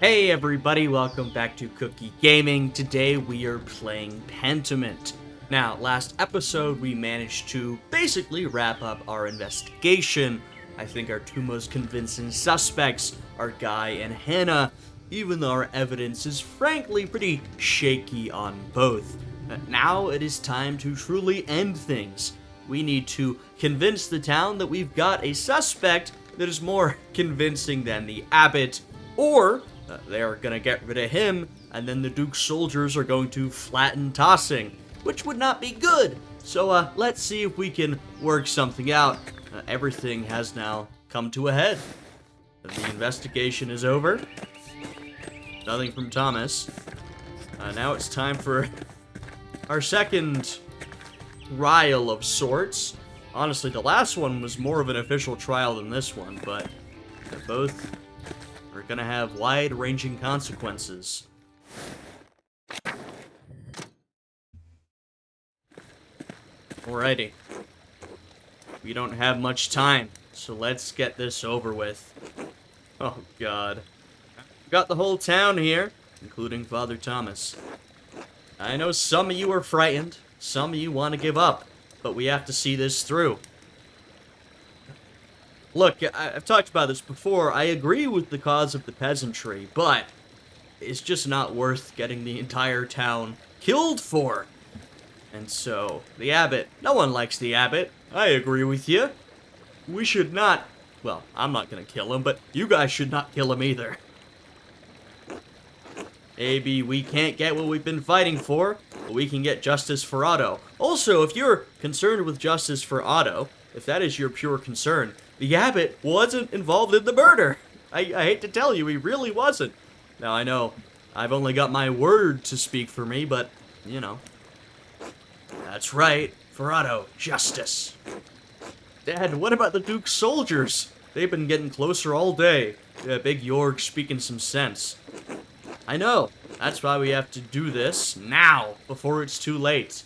Hey everybody, welcome back to Cookie Gaming. Today we are playing Pentiment. Now, last episode we managed to basically wrap up our investigation. I think our two most convincing suspects are Guy and Hannah, even though our evidence is frankly pretty shaky on both. Now it is time to truly end things. We need to convince the town that we've got a suspect that is more convincing than the abbot, or they are going to get rid of him, and then the Duke's soldiers are going to flatten Tassing, which would not be good. So let's see if we can work something out. Everything has now come to a head. The investigation is over. Nothing from Thomas. Now it's time for our second trial of sorts. Honestly, the last one was more of an official trial than this one, but both are gonna have wide-ranging consequences. Alrighty. We don't have much time, so let's get this over with. Oh god. We've got the whole town here, including Father Thomas. I know some of you are frightened, some of you want to give up, but we have to see this through. Look, I've talked about this before. I agree with the cause of the peasantry, but it's just not worth getting the entire town killed for. And so, the abbot. No one likes the abbot. I agree with you. We should not... Well, I'm not gonna kill him, but you guys should not kill him either. Maybe we can't get what we've been fighting for, but we can get justice for Otto. Also, if you're concerned with justice for Otto, if that is your pure concern, the abbot wasn't involved in the murder. I hate to tell you, he really wasn't. Now, I know I've only got my word to speak for me, but, you know. That's right. For Otto, justice. Dad, what about the Duke's soldiers? They've been getting closer all day. Big York speaking some sense. I know. That's why we have to do this now, before it's too late.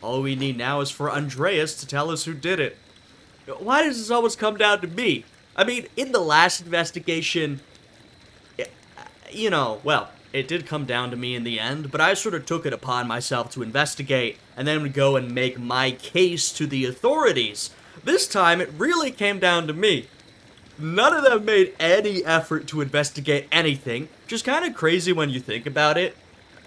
All we need now is for Andreas to tell us who did it. Why does this always come down to me? I mean, in the last investigation, you know, well, it did come down to me in the end, but I sort of took it upon myself to investigate and then go and make my case to the authorities. This time, it really came down to me. None of them made any effort to investigate anything, which is kind of crazy when you think about it.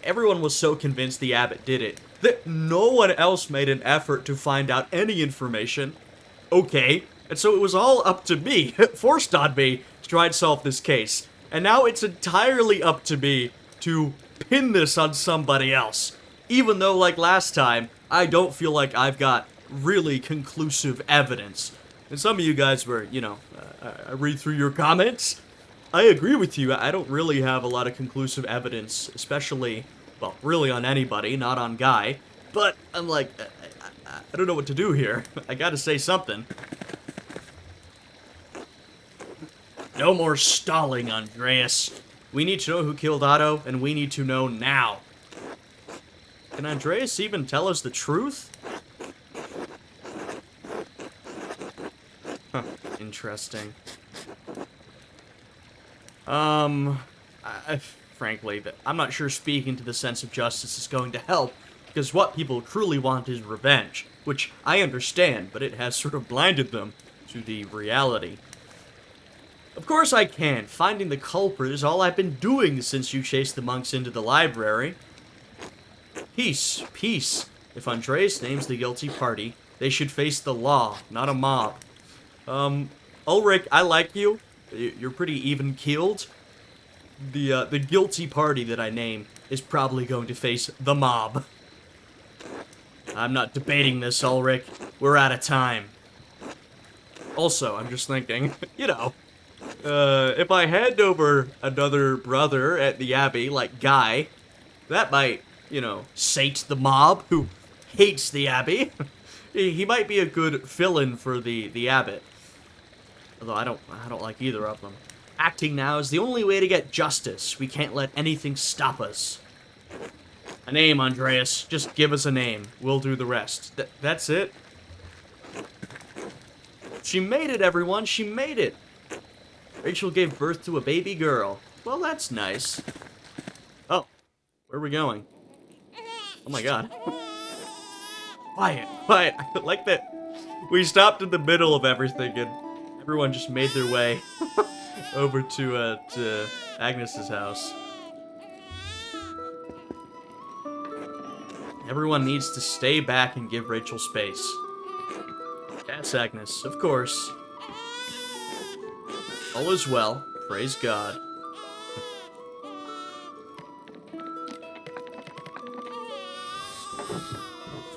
Everyone was so convinced the abbot did it that no one else made an effort to find out any information. Okay, and so it was all up to me, forced on me, to try and solve this case. And now it's entirely up to me to pin this on somebody else. Even though, like last time, I don't feel like I've got really conclusive evidence. And some of you guys were, you know, I read through your comments. I agree with you, I don't really have a lot of conclusive evidence, especially, well, really on anybody, not on Guy. But I'm like, I don't know what to do here. I gotta say something. No more stalling, Andreas. We need to know who killed Otto, and we need to know now. Can Andreas even tell us the truth? Huh, interesting. Frankly, I'm not sure speaking to the sense of justice is going to help, because what people truly want is revenge, which I understand, but it has sort of blinded them to the reality. Of course I can. Finding the culprit is all I've been doing since you chased the monks into the library. Peace, peace. If Andreas names the guilty party, they should face the law, not a mob. Ulrich, I like you. You're pretty even-keeled. The guilty party that I name is probably going to face the mob. I'm not debating this, Ulrich. We're out of time. Also, I'm just thinking, you know, if I hand over another brother at the Abbey, like Guy, that might, you know, sate the mob who hates the Abbey. He might be a good fill-in for the Abbot. Although I don't like either of them. Acting now is the only way to get justice. We can't let anything stop us. A name, Andreas. Just give us a name. We'll do the rest. That's it? She made it, everyone. She made it. Rachel gave birth to a baby girl. Well, that's nice. Oh, where are we going? Oh my god. Quiet, quiet. I like that we stopped in the middle of everything and everyone just made their way over to Agnes's house. Everyone needs to stay back and give Rachel space. Yes, Agnes, of course. All is well. Praise God.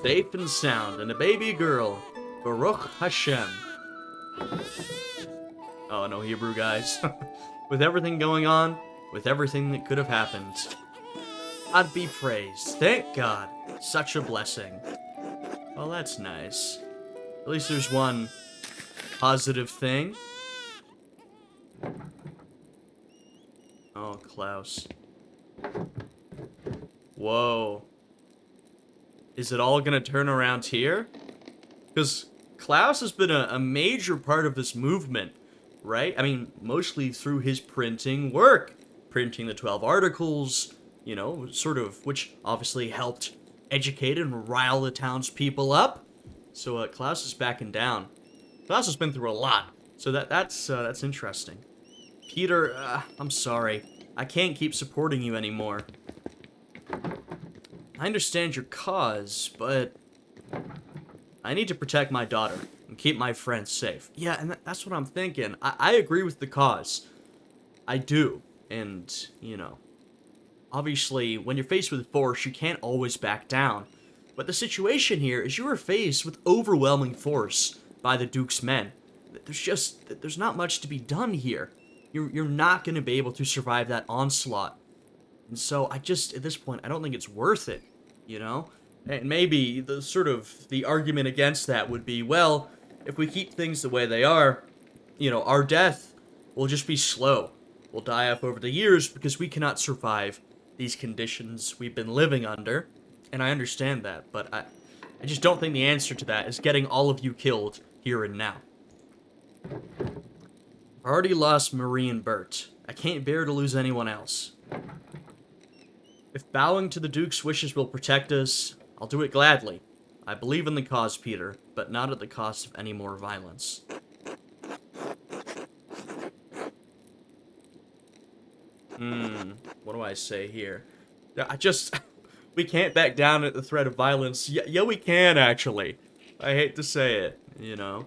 Safe and sound, and a baby girl. Baruch Hashem. Oh, no Hebrew, guys. With everything going on, with everything that could have happened. God be praised. Thank God. Such a blessing. Well, that's nice. At least there's one positive thing. Oh, Klaus. Whoa. Is it all gonna turn around here? Because Klaus has been a major part of this movement, right? I mean, mostly through his printing work. Printing the 12 articles, you know, sort of, which obviously helped educate and rile the townspeople up. So Klaus is backing down. Klaus has been through a lot, so that's interesting. Peter, I'm sorry. I can't keep supporting you anymore. I understand your cause, but I need to protect my daughter and keep my friends safe. Yeah, and that's what I'm thinking. I agree with the cause. I do. And, you know, obviously, when you're faced with force, you can't always back down. But the situation here is you are faced with overwhelming force by the Duke's men. There's not much to be done here. You're not going to be able to survive that onslaught. And so, at this point, I don't think it's worth it, you know? And maybe the argument against that would be, well, if we keep things the way they are, you know, our death will just be slow. We'll die off over the years because we cannot survive these conditions we've been living under. And I understand that, but I just don't think the answer to that is getting all of you killed here and now. I already lost Marie and Bert. I can't bear to lose anyone else. If bowing to the Duke's wishes will protect us, I'll do it gladly. I believe in the cause, Peter, but not at the cost of any more violence. What do I say here? We can't back down at the threat of violence. Yeah, we can, actually. I hate to say it, you know.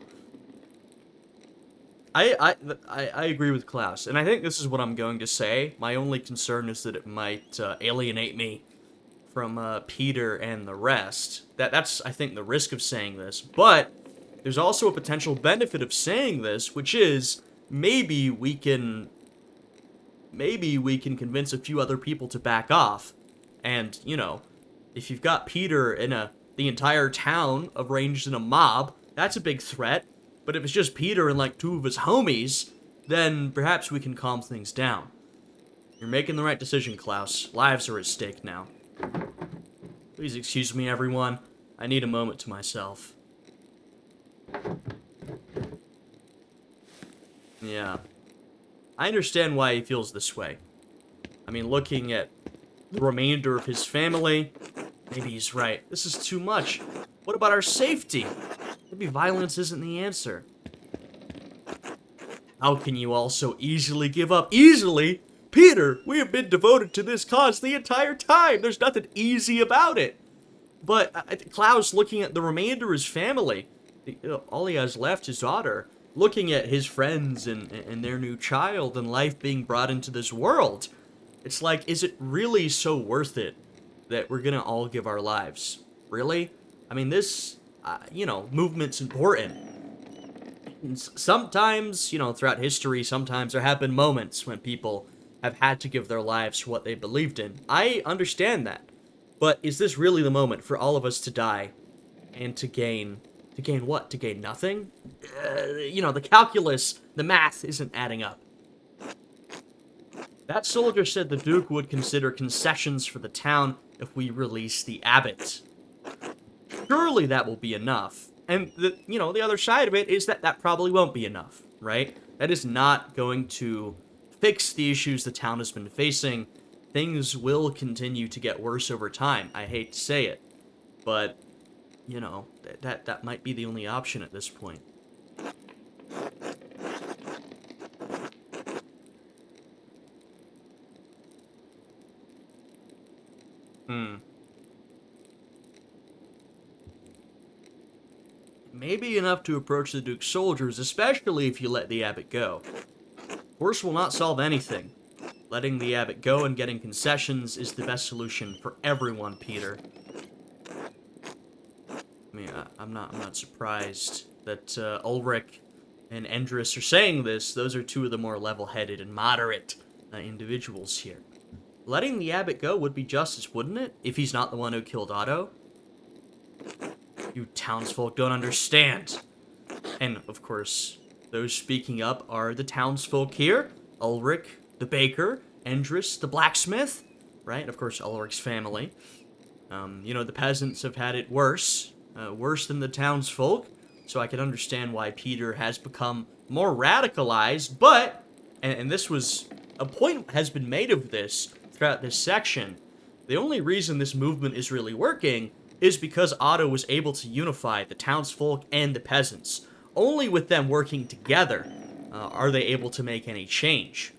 I agree with Klaus, and I think this is what I'm going to say. My only concern is that it might alienate me from Peter and the rest. That's, I think, the risk of saying this. But there's also a potential benefit of saying this, which is maybe we can convince a few other people to back off. And, you know, if you've got Peter and the entire town arranged in a mob, that's a big threat. But if it's just Peter and, like, 2 of his homies, then perhaps we can calm things down. You're making the right decision, Klaus. Lives are at stake now. Please excuse me, everyone. I need a moment to myself. Yeah. I understand why he feels this way. I mean, looking at the remainder of his family, maybe he's right. This is too much. What about our safety? Maybe violence isn't the answer. How can you all so easily give up? Easily? Peter, we have been devoted to this cause the entire time. There's nothing easy about it. But Klaus, looking at the remainder of his family, all he has left, his daughter, looking at his friends and their new child and life being brought into this world, it's like, is it really so worth it that we're gonna all give our lives? Really? I mean, this, you know, movement's important. And sometimes, you know, throughout history, sometimes there have been moments when people have had to give their lives for what they believed in. I understand that. But is this really the moment for all of us to die and to gain what? To gain nothing? You know, the calculus, the math isn't adding up. That soldier said the Duke would consider concessions for the town if we release the abbot. Surely that will be enough. And, the other side of it is that probably won't be enough, right? That is not going to fix the issues the town has been facing, things will continue to get worse over time. I hate to say it, but, you know, that might be the only option at this point. Maybe enough to approach the Duke's soldiers, especially if you let the abbot go. Force will not solve anything. Letting the abbot go and getting concessions is the best solution for everyone, Peter. I mean, I'm not surprised that Ulrich and Andreas are saying this. Those are two of the more level-headed and moderate individuals here. Letting the abbot go would be justice, wouldn't it? If he's not the one who killed Otto? You townsfolk don't understand. And, of course, those speaking up are the townsfolk here. Ulrich, the baker, Andreas, the blacksmith, right? And, of course, Ulrich's family. You know, the peasants have had it worse. Worse than the townsfolk. So I can understand why Peter has become more radicalized. But, and this was... a point has been made of this throughout this section. The only reason this movement is really working is because Otto was able to unify the townsfolk and the peasants. Only with them working together are they able to make any change.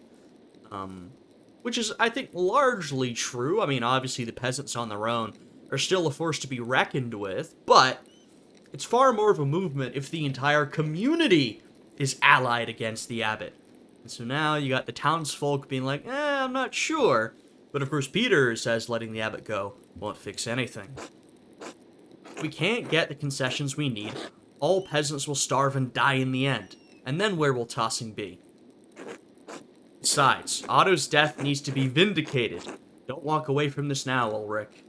Which is, I think, largely true. I mean, obviously the peasants on their own are still a force to be reckoned with, but it's far more of a movement if the entire community is allied against the abbot. And so now you got the townsfolk being like, I'm not sure. But of course Peter says letting the abbot go won't fix anything. If we can't get the concessions we need, all peasants will starve and die in the end. And then where will Tassing be? Besides, Otto's death needs to be vindicated. Don't walk away from this now, Ulrich.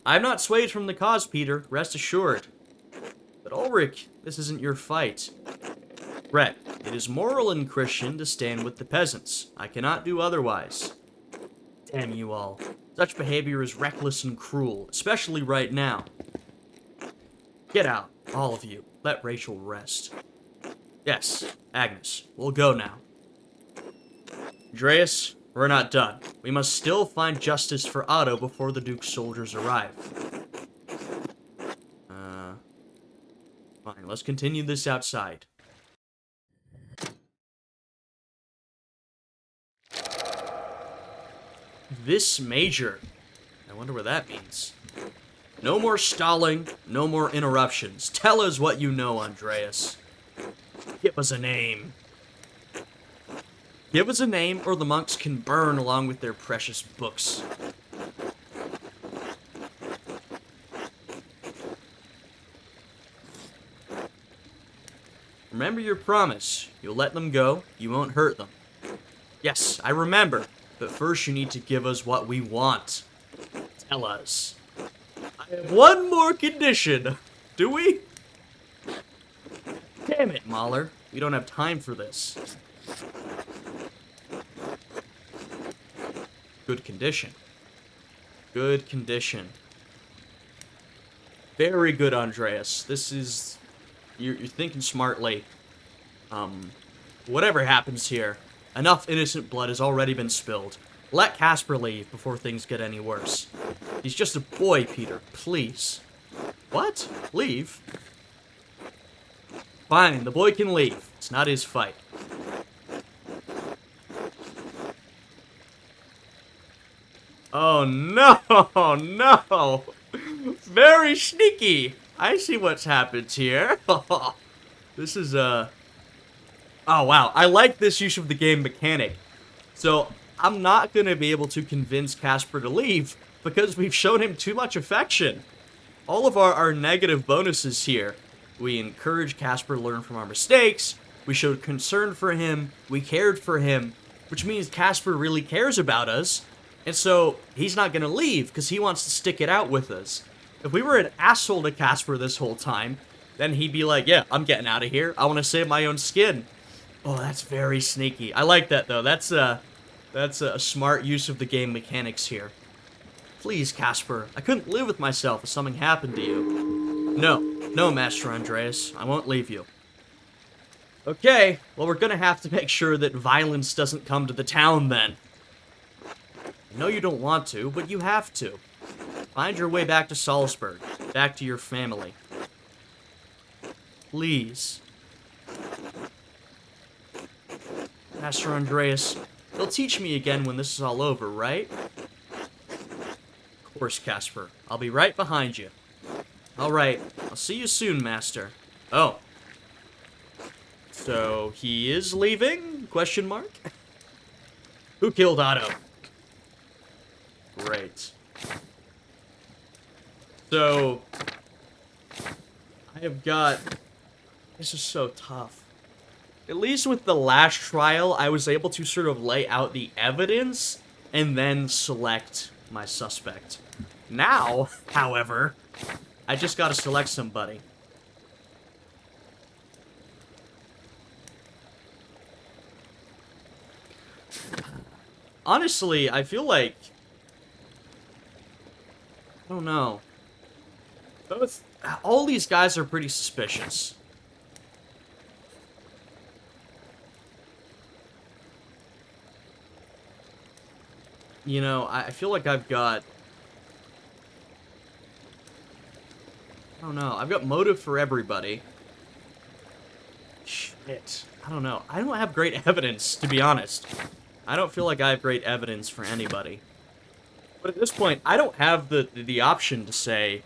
I'm not swayed from the cause, Peter. Rest assured. But Ulrich, this isn't your fight. Brett, it is moral and Christian to stand with the peasants. I cannot do otherwise. Damn you all. Such behavior is reckless and cruel, especially right now. Get out, all of you. Let Rachel rest. Yes, Agnes, we'll go now. Andreas, we're not done. We must still find justice for Otto before the Duke's soldiers arrive. Fine, let's continue this outside. This major. I wonder what that means. No more stalling, no more interruptions. Tell us what you know, Andreas. Give us a name. Give us a name, or the monks can burn along with their precious books. Remember your promise. You'll let them go, you won't hurt them. Yes, I remember. But first you need to give us what we want. Tell us. I have one more condition. Do we? Damn it, Mahler. We don't have time for this. Good condition. Good condition. Very good, Andreas. This is... You're thinking smartly. Whatever happens here, enough innocent blood has already been spilled. Let Casper leave before things get any worse. He's just a boy, Peter. Please. What? Leave? Fine, the boy can leave. It's not his fight. Oh, no! No! Very sneaky! I see what's happened here. This is, Oh, wow. I like this use of the game mechanic. So, I'm not going to be able to convince Casper to leave because we've shown him too much affection. All of our negative bonuses here. We encourage Casper to learn from our mistakes. We showed concern for him. We cared for him. Which means Casper really cares about us. And so, he's not going to leave because he wants to stick it out with us. If we were an asshole to Casper this whole time, then he'd be like, yeah, I'm getting out of here. I want to save my own skin. Oh, that's very sneaky. I like that, though. That's a smart use of the game mechanics here. Please, Casper. I couldn't live with myself if something happened to you. No, Master Andreas. I won't leave you. Okay, well, we're gonna have to make sure that violence doesn't come to the town then. I know you don't want to, but you have to. Find your way back to Salzburg, back to your family. Please. Master Andreas, you'll teach me again when this is all over, right? Of course, Casper. I'll be right behind you. Alright, I'll see you soon, Master. Oh. So, he is leaving? Question mark? Who killed Otto? Great. So, I have got... This is so tough. At least with the last trial, I was able to sort of lay out the evidence and then select my suspect. Now, however, I just gotta select somebody. Honestly, I feel like... I don't know. Both... All these guys are pretty suspicious. You know, I feel like I've got... I don't know. I've got motive for everybody. Shit. I don't know. I don't have great evidence, to be honest. I don't feel like I have great evidence for anybody. But at this point, I don't have the option to say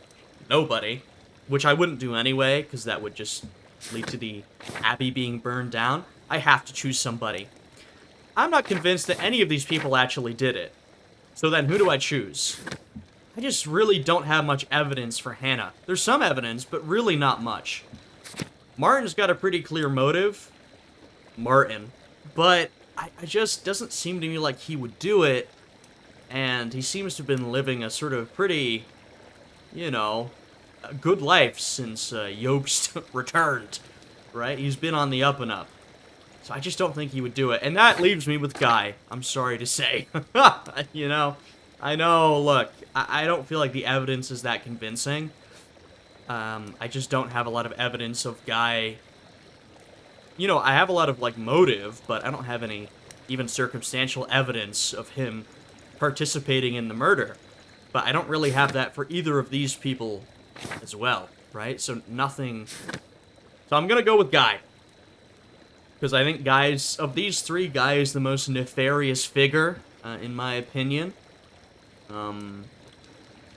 nobody, which I wouldn't do anyway, because that would just lead to the abbey being burned down. I have to choose somebody. I'm not convinced that any of these people actually did it. So then, who do I choose? I just really don't have much evidence for Hannah. There's some evidence, but really not much. Martin's got a pretty clear motive. Martin. But I just doesn't seem to me like he would do it. And he seems to have been living a sort of pretty, you know, a good life since Jobst returned. Right? He's been on the up and up. So I just don't think he would do it. And that leaves me with Guy, I'm sorry to say. You know, I know, look, I don't feel like the evidence is that convincing. I just don't have a lot of evidence of Guy. You know, I have a lot of, like, motive, but I don't have any even circumstantial evidence of him participating in the murder. But I don't really have that for either of these people as well, right? So nothing... So I'm gonna go with Guy. Because I think Guy's... Of these three, Guy is the most nefarious figure, in my opinion. And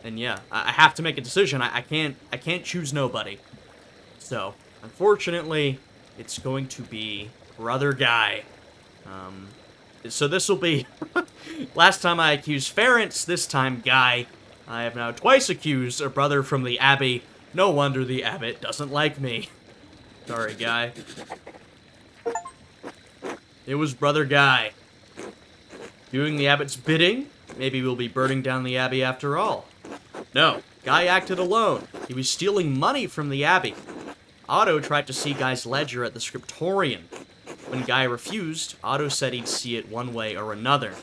yeah, I have to make a decision. I can't choose nobody. So, unfortunately, it's going to be Brother Guy. So this will be... Last time I accused Ferenc, this time Guy. I have now twice accused a brother from the Abbey. No wonder the Abbot doesn't like me. Sorry, Guy. It was Brother Guy. Doing the Abbot's bidding? Maybe we'll be burning down the Abbey after all. No, Guy acted alone. He was stealing money from the Abbey. Otto tried to see Guy's ledger at the scriptorium. When Guy refused, Otto said he'd see it one way or another.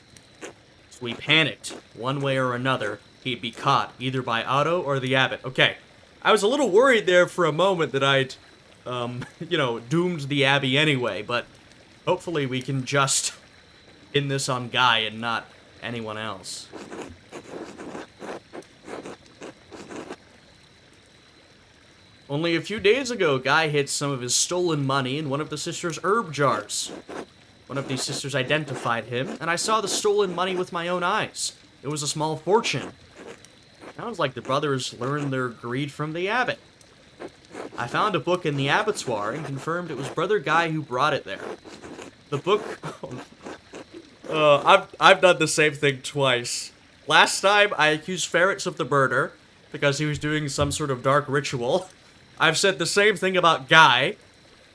So he panicked. One way or another, he'd be caught, either by Otto or the Abbot. Okay, I was a little worried there for a moment that I'd, you know, doomed the Abbey anyway, but hopefully we can just pin this on Guy and not anyone else. Only a few days ago, Guy hid some of his stolen money in one of the sisters' herb jars. One of these sisters identified him, and I saw the stolen money with my own eyes. It was a small fortune. Sounds like the brothers learned their greed from the Abbot. I found a book in the abattoir and confirmed it was Brother Guy who brought it there. The book... I've done the same thing twice. Last time, I accused Ferenc of the murder, because he was doing some sort of dark ritual. I've said the same thing about Guy.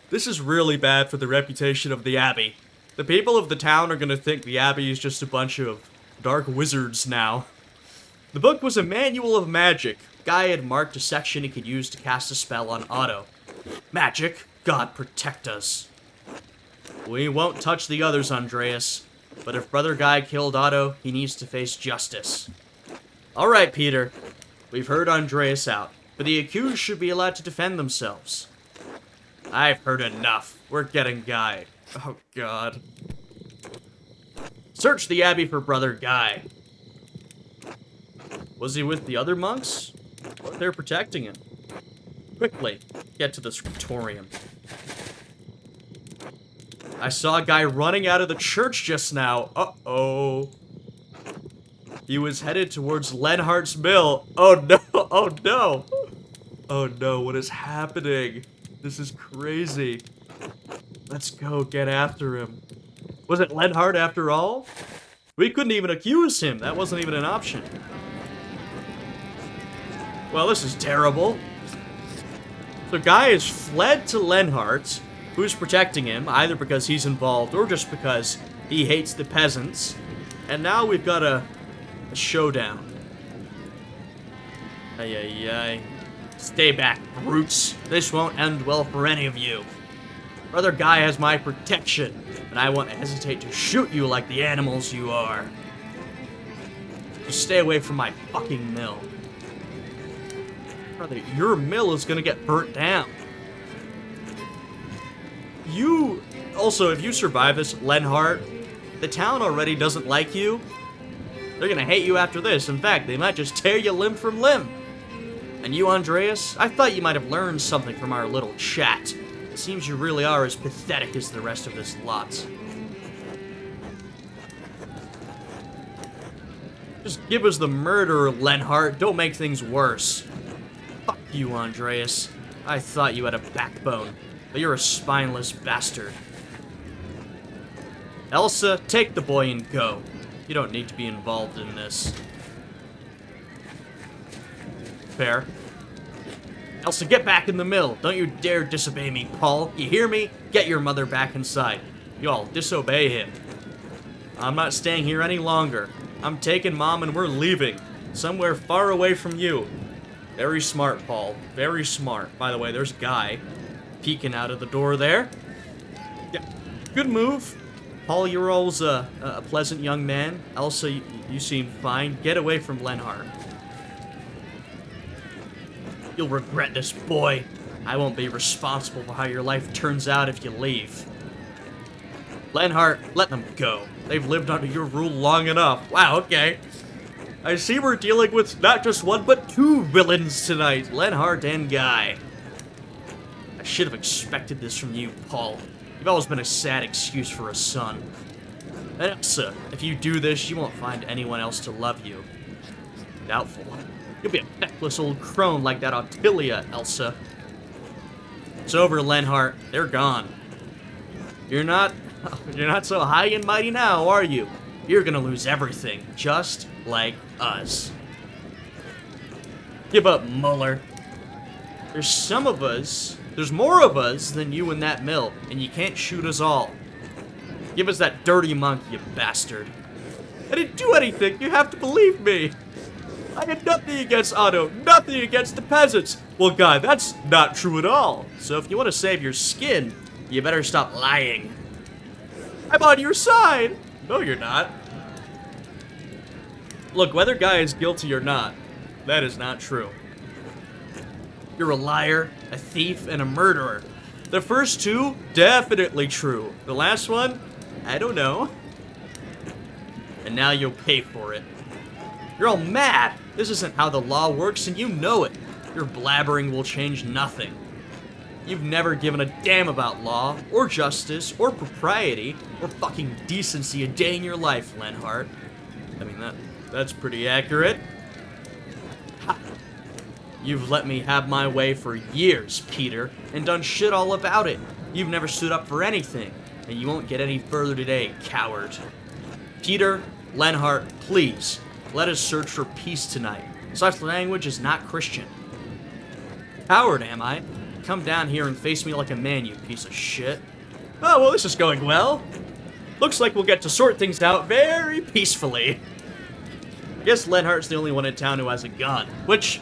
This is really bad for the reputation of the Abbey. The people of the town are gonna think the Abbey is just a bunch of dark wizards now. The book was a manual of magic. Guy had marked a section he could use to cast a spell on Otto. Magic, God protect us. We won't touch the others, Andreas. But if Brother Guy killed Otto, he needs to face justice. Alright, Peter. We've heard Andreas out. But the accused should be allowed to defend themselves. I've heard enough. We're getting Guy. Oh, God. Search the abbey for Brother Guy. Was he with the other monks? Or they're protecting him? Quickly, get to the scriptorium. I saw a guy running out of the church just now. Uh-oh. He was headed towards Lenhart's mill. Oh no, oh no. Oh no, what is happening? This is crazy. Let's go get after him. Was it Lenhart after all? We couldn't even accuse him. That wasn't even an option. Well, this is terrible. So Guy has fled to Lenhart, who's protecting him, either because he's involved or just because he hates the peasants. And now we've got a showdown. Ay, ay, ay. Stay back, brutes. This won't end well for any of you. Brother Guy has my protection, and I won't hesitate to shoot you like the animals you are. Just stay away from my fucking mill. Brother, your mill is gonna get burnt down. Also, if you survive this, Lenhart, the town already doesn't like you. They're gonna hate you after this. In fact, they might just tear you limb from limb. And you, Andreas, I thought you might have learned something from our little chat. It seems you really are as pathetic as the rest of this lot. Just give us the murderer, Lenhart. Don't make things worse. Fuck you, Andreas. I thought you had a backbone, but you're a spineless bastard. Elsa, take the boy and go. You don't need to be involved in this. Fair. Elsa, get back in the mill. Don't you dare disobey me, Paul. You hear me? Get your mother back inside. Y'all, disobey him. I'm not staying here any longer. I'm taking Mom and we're leaving. Somewhere far away from you. Very smart, Paul. Very smart. By the way, there's Guy peeking out of the door there. Yeah, good move. Paul, you're always a pleasant young man. Elsa, you seem fine. Get away from Lenhart. You'll regret this, boy. I won't be responsible for how your life turns out if you leave. Lenhart, let them go. They've lived under your rule long enough. Wow, okay. I see we're dealing with not just one, but two villains tonight. Lenhart and Guy. I should have expected this from you, Paul. You've always been a sad excuse for a son. And Elsa, if you do this, you won't find anyone else to love you. Doubtful. You'll be a feckless old crone like that Ottilia, Elsa. It's over, Lenhart. They're gone. You're not so high and mighty now, are you? You're gonna lose everything, just like us. Give up, Muller. There's more of us than you in that mill, and you can't shoot us all. Give us that dirty monk, you bastard. I didn't do anything, you have to believe me. I had nothing against Otto, nothing against the peasants. Well, God, that's not true at all. So if you want to save your skin, you better stop lying. I'm on your side. No, you're not. Look, whether Guy is guilty or not, that is not true. You're a liar, a thief, and a murderer. The first two, definitely true. The last one, I don't know. And now you'll pay for it. You're all mad. This isn't how the law works, and you know it. Your blabbering will change nothing. You've never given a damn about law, or justice, or propriety, or fucking decency a day in your life, Lenhart. I mean, that's pretty accurate. Ha. You've let me have my way for years, Peter, and done shit all about it. You've never stood up for anything, and you won't get any further today, coward. Peter, Lenhart, please, let us search for peace tonight. Such language is not Christian. Coward, am I? Come down here and face me like a man, you piece of shit. Oh, well, this is going well. Looks like we'll get to sort things out very peacefully. I guess Lenhart's the only one in town who has a gun, which,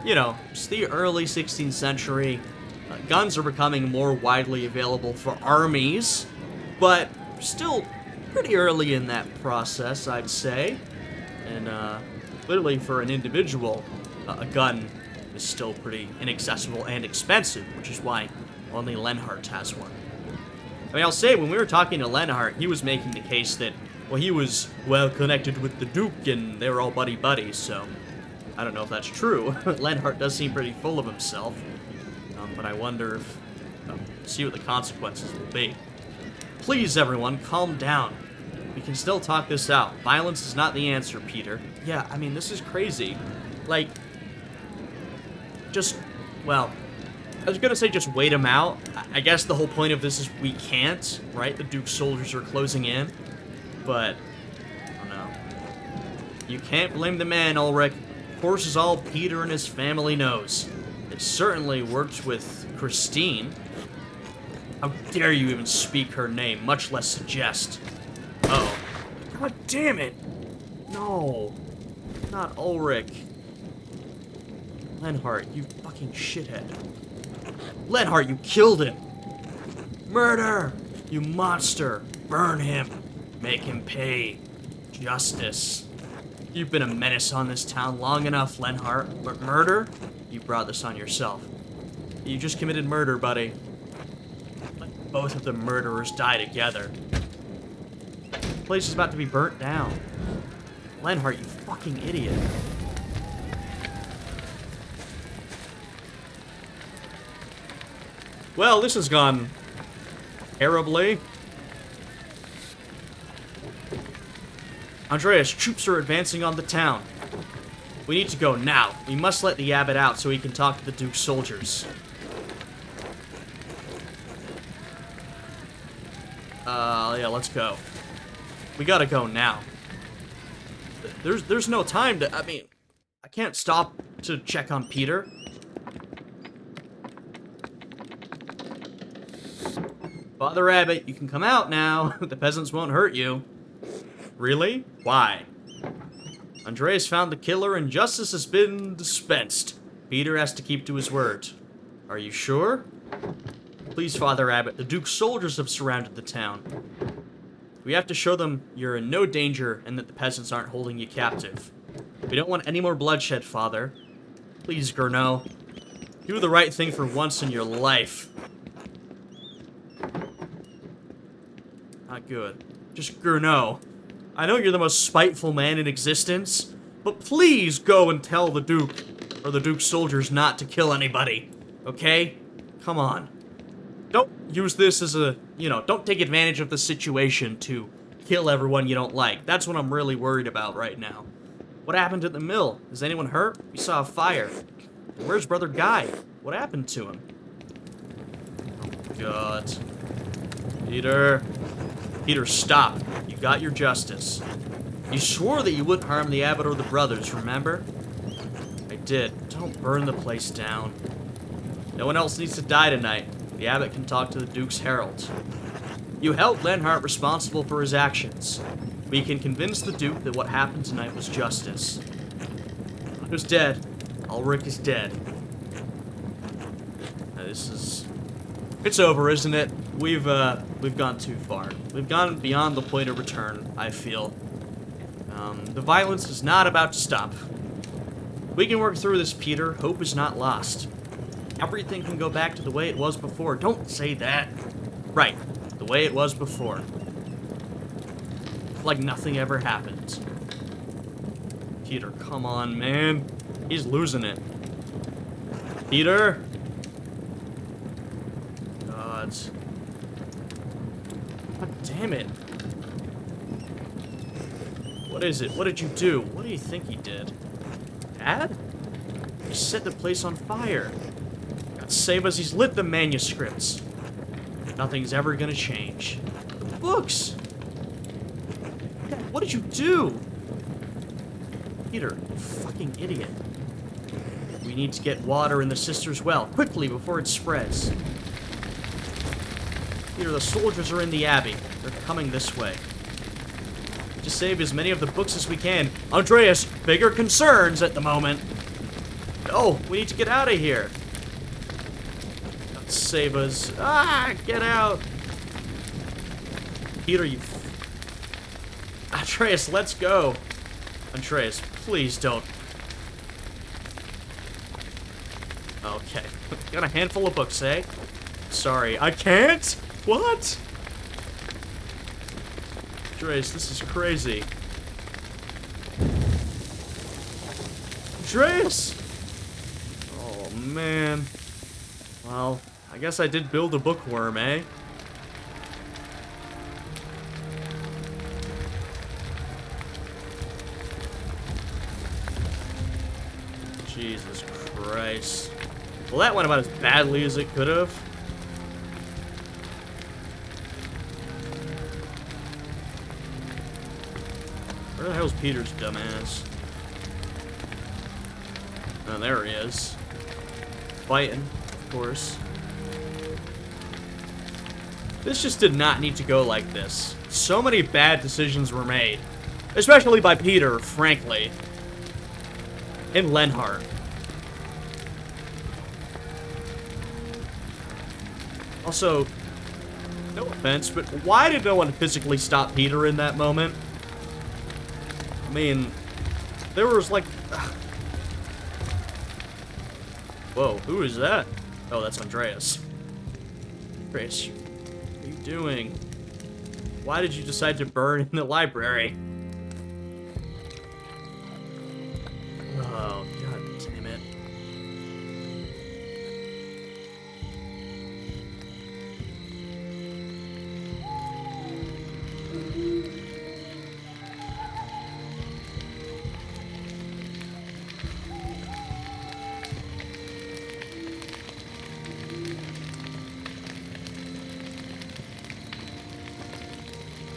you know, it's the early 16th century. Guns are becoming more widely available for armies, but still pretty early in that process, I'd say. And literally for an individual, a gun is still pretty inaccessible and expensive, which is why Only Lenhart has one. I mean, I'll say, when we were talking to Lenhart, he was making the case that, well, he was well connected with the Duke, and they were all buddy-buddy, so I don't know if that's true. Lenhart does seem pretty full of himself, but I wonder if, see what the consequences will be. Please, everyone, calm down. We can still talk this out. Violence is not the answer, Peter. Yeah, I mean, this is crazy. Like, just, well, I was gonna say just wait him out. I guess the whole point of this is we can't, right? The Duke's soldiers are closing in. But, I don't know. You can't blame the man, Ulrich. Force is all Peter and his family knows. It certainly worked with Christine. How dare you even speak her name, much less suggest. Oh. God damn it! No. Not Ulrich. Lenhart, you fucking shithead. Lenhart, you killed him! Murder! You monster! Burn him! Make him pay. Justice. You've been a menace on this town long enough, Lenhart. But murder? You brought this on yourself. You just committed murder, buddy. Let both of the murderers die together. The place is about to be burnt down. Lenhart, you fucking idiot. Well, this has gone terribly. Andreas, troops are advancing on the town. We need to go now. We must let the abbot out so he can talk to the Duke's soldiers. Yeah, let's go. We gotta go now. There's no time to, I mean, I can't stop to check on Peter. Father Abbot, you can come out now. The peasants won't hurt you. Really? Why? Andreas found the killer and justice has been dispensed. Peter has to keep to his word. Are you sure? Please, Father Abbot, the Duke's soldiers have surrounded the town. We have to show them you're in no danger and that the peasants aren't holding you captive. We don't want any more bloodshed, Father. Please, Gurno. Do the right thing for once in your life. Not good. Just Gurno. I know you're the most spiteful man in existence, but please go and tell the Duke, or the Duke's soldiers, not to kill anybody. Okay? Come on. Don't use this as a, don't take advantage of the situation to kill everyone you don't like. That's what I'm really worried about right now. What happened at the mill? Is anyone hurt? We saw a fire. Where's Brother Guy? What happened to him? Oh, God. Peter. Peter, stop. You got your justice. You swore that you wouldn't harm the abbot or the brothers, remember? I did. Don't burn the place down. No one else needs to die tonight. The abbot can talk to the Duke's herald. You held Lenhart responsible for his actions. We can convince the Duke that what happened tonight was justice. Who's dead? Ulrich is dead. It's over, isn't it? We've gone too far. We've gone beyond the point of return, I feel. The violence is not about to stop. We can work through this, Peter. Hope is not lost. Everything can go back to the way it was before. Don't say that. Right, the way it was before. Like nothing ever happened. Peter, come on, man. He's losing it. Peter? God. God damn it. What is it? What did you do? What do you think he did? Dad? He set the place on fire. God save us, he's lit the manuscripts. Nothing's ever gonna change. The books! Dad, what did you do? Peter, you fucking idiot. We need to get water in the sister's well, quickly, before it spreads. Peter, the soldiers are in the abbey. They're coming this way. To save as many of the books as we can. Andreas, bigger concerns at the moment. No, we need to get out of here. God save us. Ah, get out. Peter, you... Andreas, let's go. Andreas, please don't. Okay. Got a handful of books, eh? Sorry, I can't? What? Andreas, this is crazy. Andreas! Oh, man. Well, I guess I did build a bookworm, eh? Jesus Christ. Well, that went about as badly as it could have. Where the hell's Peter's dumbass? Oh, there he is. Fighting, of course. This just did not need to go like this. So many bad decisions were made. Especially by Peter, frankly. And Lenhart. Also, no offense, but why did no one physically stop Peter in that moment? I mean, there was like... Whoa, who is that? Oh, that's Andreas. Andreas, what are you doing? Why did you decide to burn in the library? Oh, god damn it.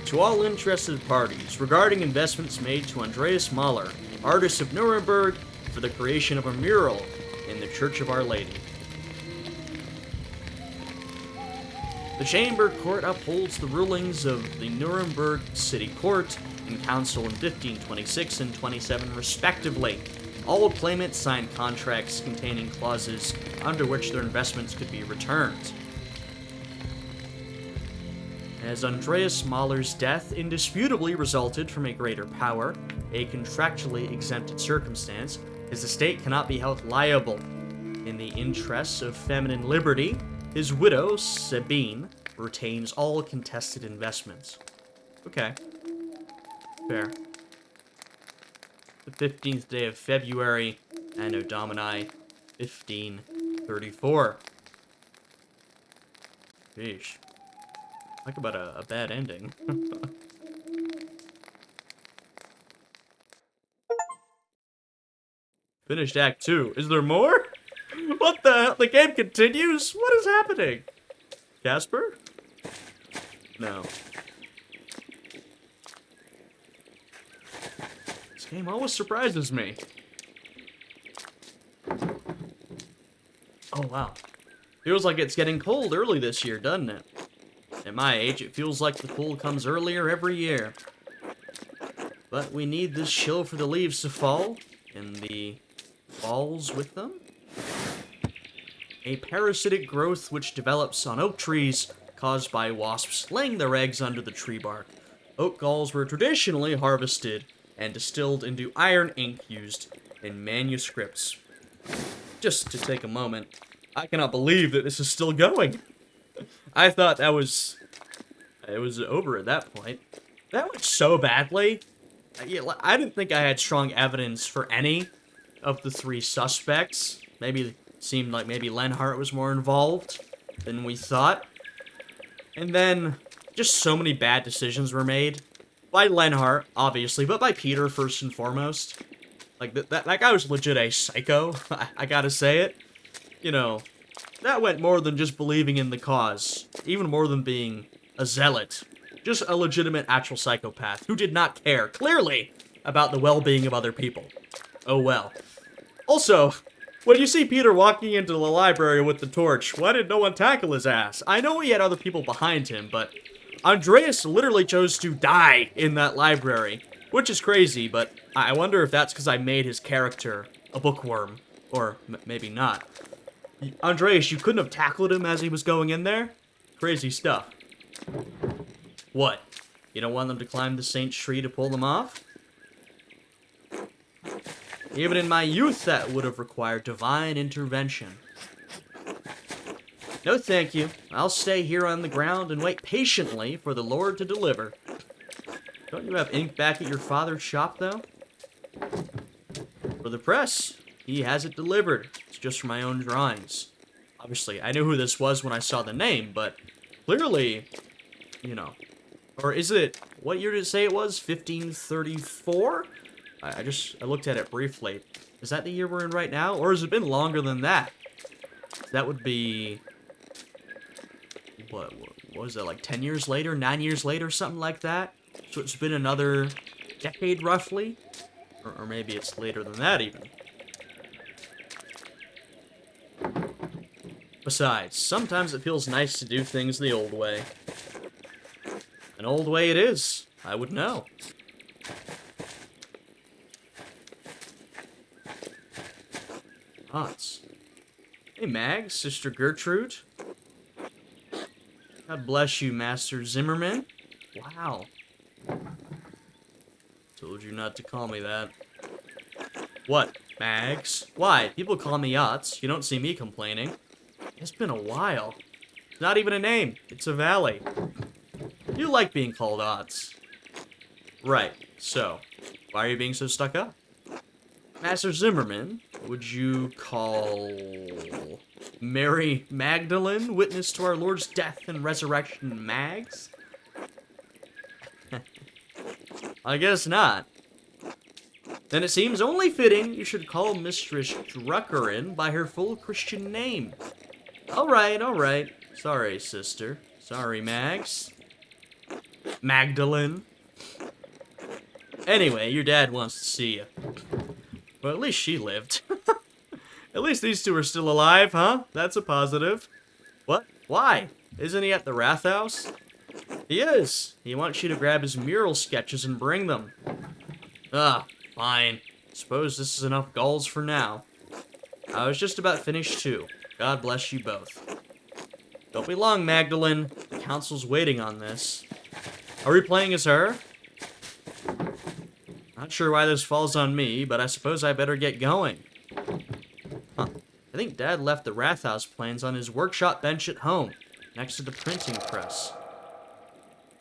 To all interested parties, regarding investments made to Andreas Mahler, artist of Nuremberg, for the creation of a mural in the Church of Our Lady. The Chamber Court upholds the rulings of the Nuremberg City Court and Council in 1526 and 27 respectively. All claimants signed contracts containing clauses under which their investments could be returned. As Andreas Mahler's death indisputably resulted from a greater power, a contractually exempted circumstance, his estate cannot be held liable. In the interests of feminine liberty, his widow, Sabine, retains all contested investments. Okay. Fair. The 15th day of February, Anno Domini, 1534. Sheesh. Talk about a bad ending. Finished Act 2. Is there more? What the hell? The game continues? What is happening? Casper? No. This game always surprises me. Oh, wow. Feels like it's getting cold early this year, doesn't it? At my age, it feels like the cold comes earlier every year. But we need this chill for the leaves to fall, and the falls with them. A parasitic growth which develops on oak trees, caused by wasps laying their eggs under the tree bark. Oak galls were traditionally harvested and distilled into iron ink used in manuscripts. Just to take a moment, I cannot believe that this is still going. I thought it was over at that point. That went so badly. I didn't think I had strong evidence for any of the three suspects. Maybe it seemed like maybe Lenhart was more involved than we thought. And then just so many bad decisions were made. By Lenhart, obviously, but by Peter first and foremost. Like, that guy was legit a psycho. I gotta say it. You know, that went more than just believing in the cause. Even more than being a zealot. Just a legitimate actual psychopath who did not care, clearly, about the well-being of other people. Oh well. Also, when you see Peter walking into the library with the torch, why did no one tackle his ass? I know he had other people behind him, but Andreas literally chose to die in that library. Which is crazy, but I wonder if that's because I made his character a bookworm. Or maybe not. Andreas, you couldn't have tackled him as he was going in there? Crazy stuff. What? You don't want them to climb the saint's tree to pull them off? Even in my youth, that would have required divine intervention. No thank you. I'll stay here on the ground and wait patiently for the Lord to deliver. Don't you have ink back at your father's shop, though? For the press. He has it delivered. It's just for my own drawings. Obviously, I knew who this was when I saw the name, but clearly, you know. Or is it, what year did it say it was? 1534? I looked at it briefly. Is that the year we're in right now? Or has it been longer than that? That would be, what was that, like 10 years later, 9 years later, something like that? So it's been another decade, roughly? Or maybe it's later than that, even. Besides, sometimes it feels nice to do things the old way. An old way it is. I would know. Lots. Hey, Mag, Sister Gertrude. God bless you, Master Zimmerman. Wow. Told you not to call me that. What, Mags? Why? People call me Yachts. You don't see me complaining. It's been a while. It's not even a name. It's a valley. You like being called Odds. Right, so, why are you being so stuck up? Master Zimmerman, would you call Mary Magdalene, witness to our Lord's death and resurrection, Mags? I guess not. Then it seems only fitting you should call Mistress Druckerin by her full Christian name. Alright, alright. Sorry, sister. Sorry, Mags. Magdalene. Anyway, your dad wants to see you. Well, at least she lived. At least these two are still alive, huh? That's a positive. What? Why? Isn't he at the Wrath House? He is. He wants you to grab his mural sketches and bring them. Ah, fine. Suppose this is enough gulls for now. I was just about finished too. God bless you both. Don't be long, Magdalene. The council's waiting on this. Are we playing as her? Not sure why this falls on me, but I suppose I better get going. Huh. I think Dad left the Wrath House plans on his workshop bench at home, next to the printing press.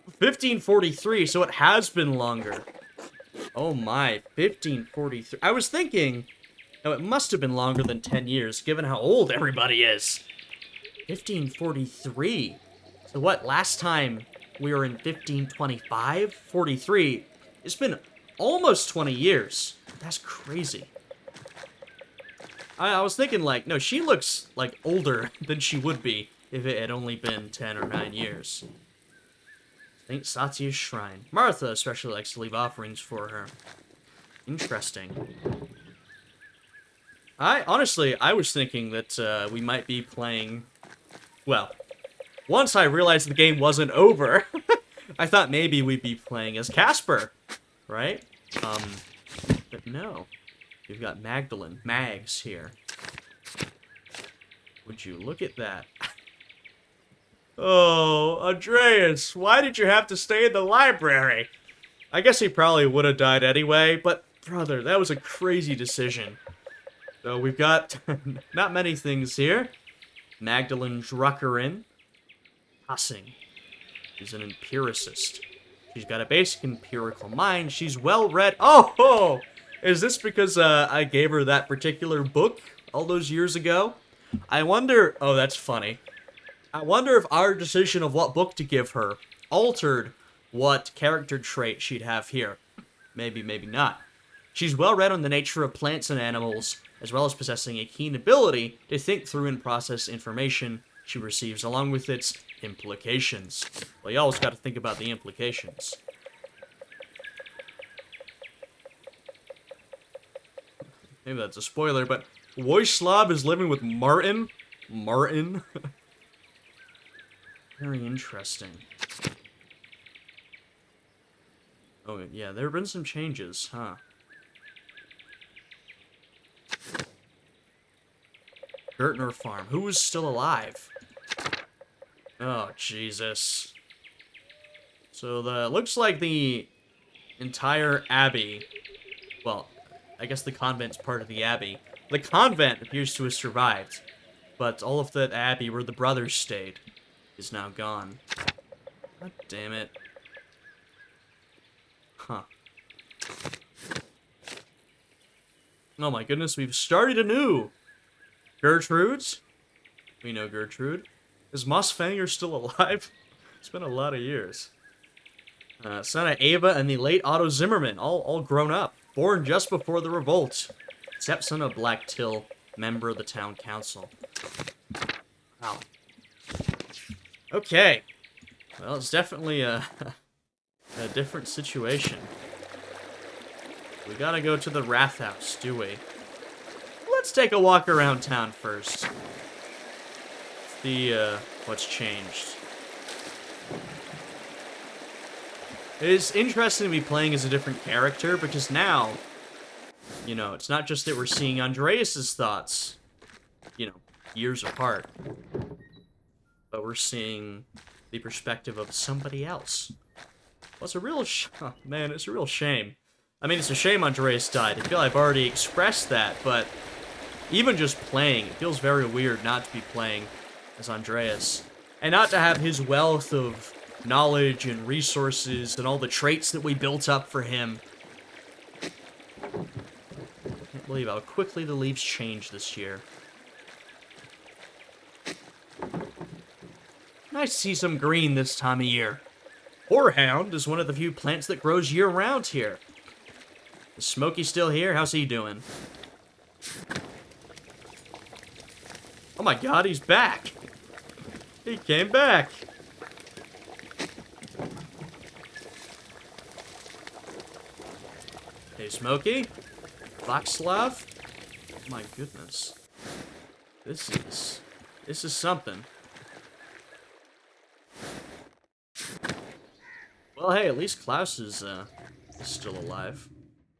1543, so it has been longer. Oh my, 1543. I was thinking, no, it must have been longer than 10 years, given how old everybody is. 1543. So what, last time we were in 1525? 43. It's been almost 20 years. That's crazy. I was thinking, like, no, she looks, like, older than she would be if it had only been 10 or 9 years. St. Satya's shrine. Martha especially likes to leave offerings for her. Interesting. Honestly, I was thinking that we might be playing... Well, once I realized the game wasn't over, I thought maybe we'd be playing as Casper, right? But no. We've got Magdalene, Mags here. Would you look at that? Oh, Andreas, why did you have to stay in the library? I guess he probably would have died anyway, but brother, that was a crazy decision. So we've got not many things here. Magdalene Druckerin. Tassing. She's an empiricist. She's got a basic empirical mind. She's well-read. Oh! Is this because I gave her that particular book all those years ago? I wonder... Oh, that's funny. I wonder if our decision of what book to give her altered what character trait she'd have here. Maybe, maybe not. She's well-read on the nature of plants and animals, as well as possessing a keen ability to think through and process information she receives, along with its implications. Well, you always got to think about the implications. Maybe that's a spoiler, but Voislav is living with Martin? Martin? Very interesting. Oh, yeah, there have been some changes, huh? Gertner Farm. Who is still alive? Oh, Jesus. So, looks like the entire abbey... Well, I guess the convent's part of the abbey. The convent appears to have survived. But all of that abbey where the brothers stayed is now gone. God damn it. Huh. Oh my goodness, we've started anew! Gertrude's? We know Gertrude. Is Mossfanger still alive? It's been a lot of years. Son of Ava and the late Otto Zimmerman, all grown up. Born just before the revolt. Stepson of Black Till, member of the town council. Wow. Okay. Well, it's definitely a different situation. We gotta go to the Wrath House, do we? Let's take a walk around town first. See, what's changed. It is interesting to be playing as a different character, because now, you know, it's not just that we're seeing Andreas' thoughts, you know, years apart, but we're seeing the perspective of somebody else. Well, it's a real man, it's a real shame. I mean, it's a shame Andreas died. I feel I've already expressed that, but even just playing, it feels very weird not to be playing as Andreas, and not to have his wealth of knowledge and resources and all the traits that we built up for him. Can't believe how quickly the leaves changed this year. Nice to see some green this time of year. Horehound is one of the few plants that grows year-round here. Is Smokey still here? How's he doing? Oh my god, he's back! He came back! Hey, Smokey? Voxslav? Oh my goodness. This is something. Well, hey, at least Klaus is still alive.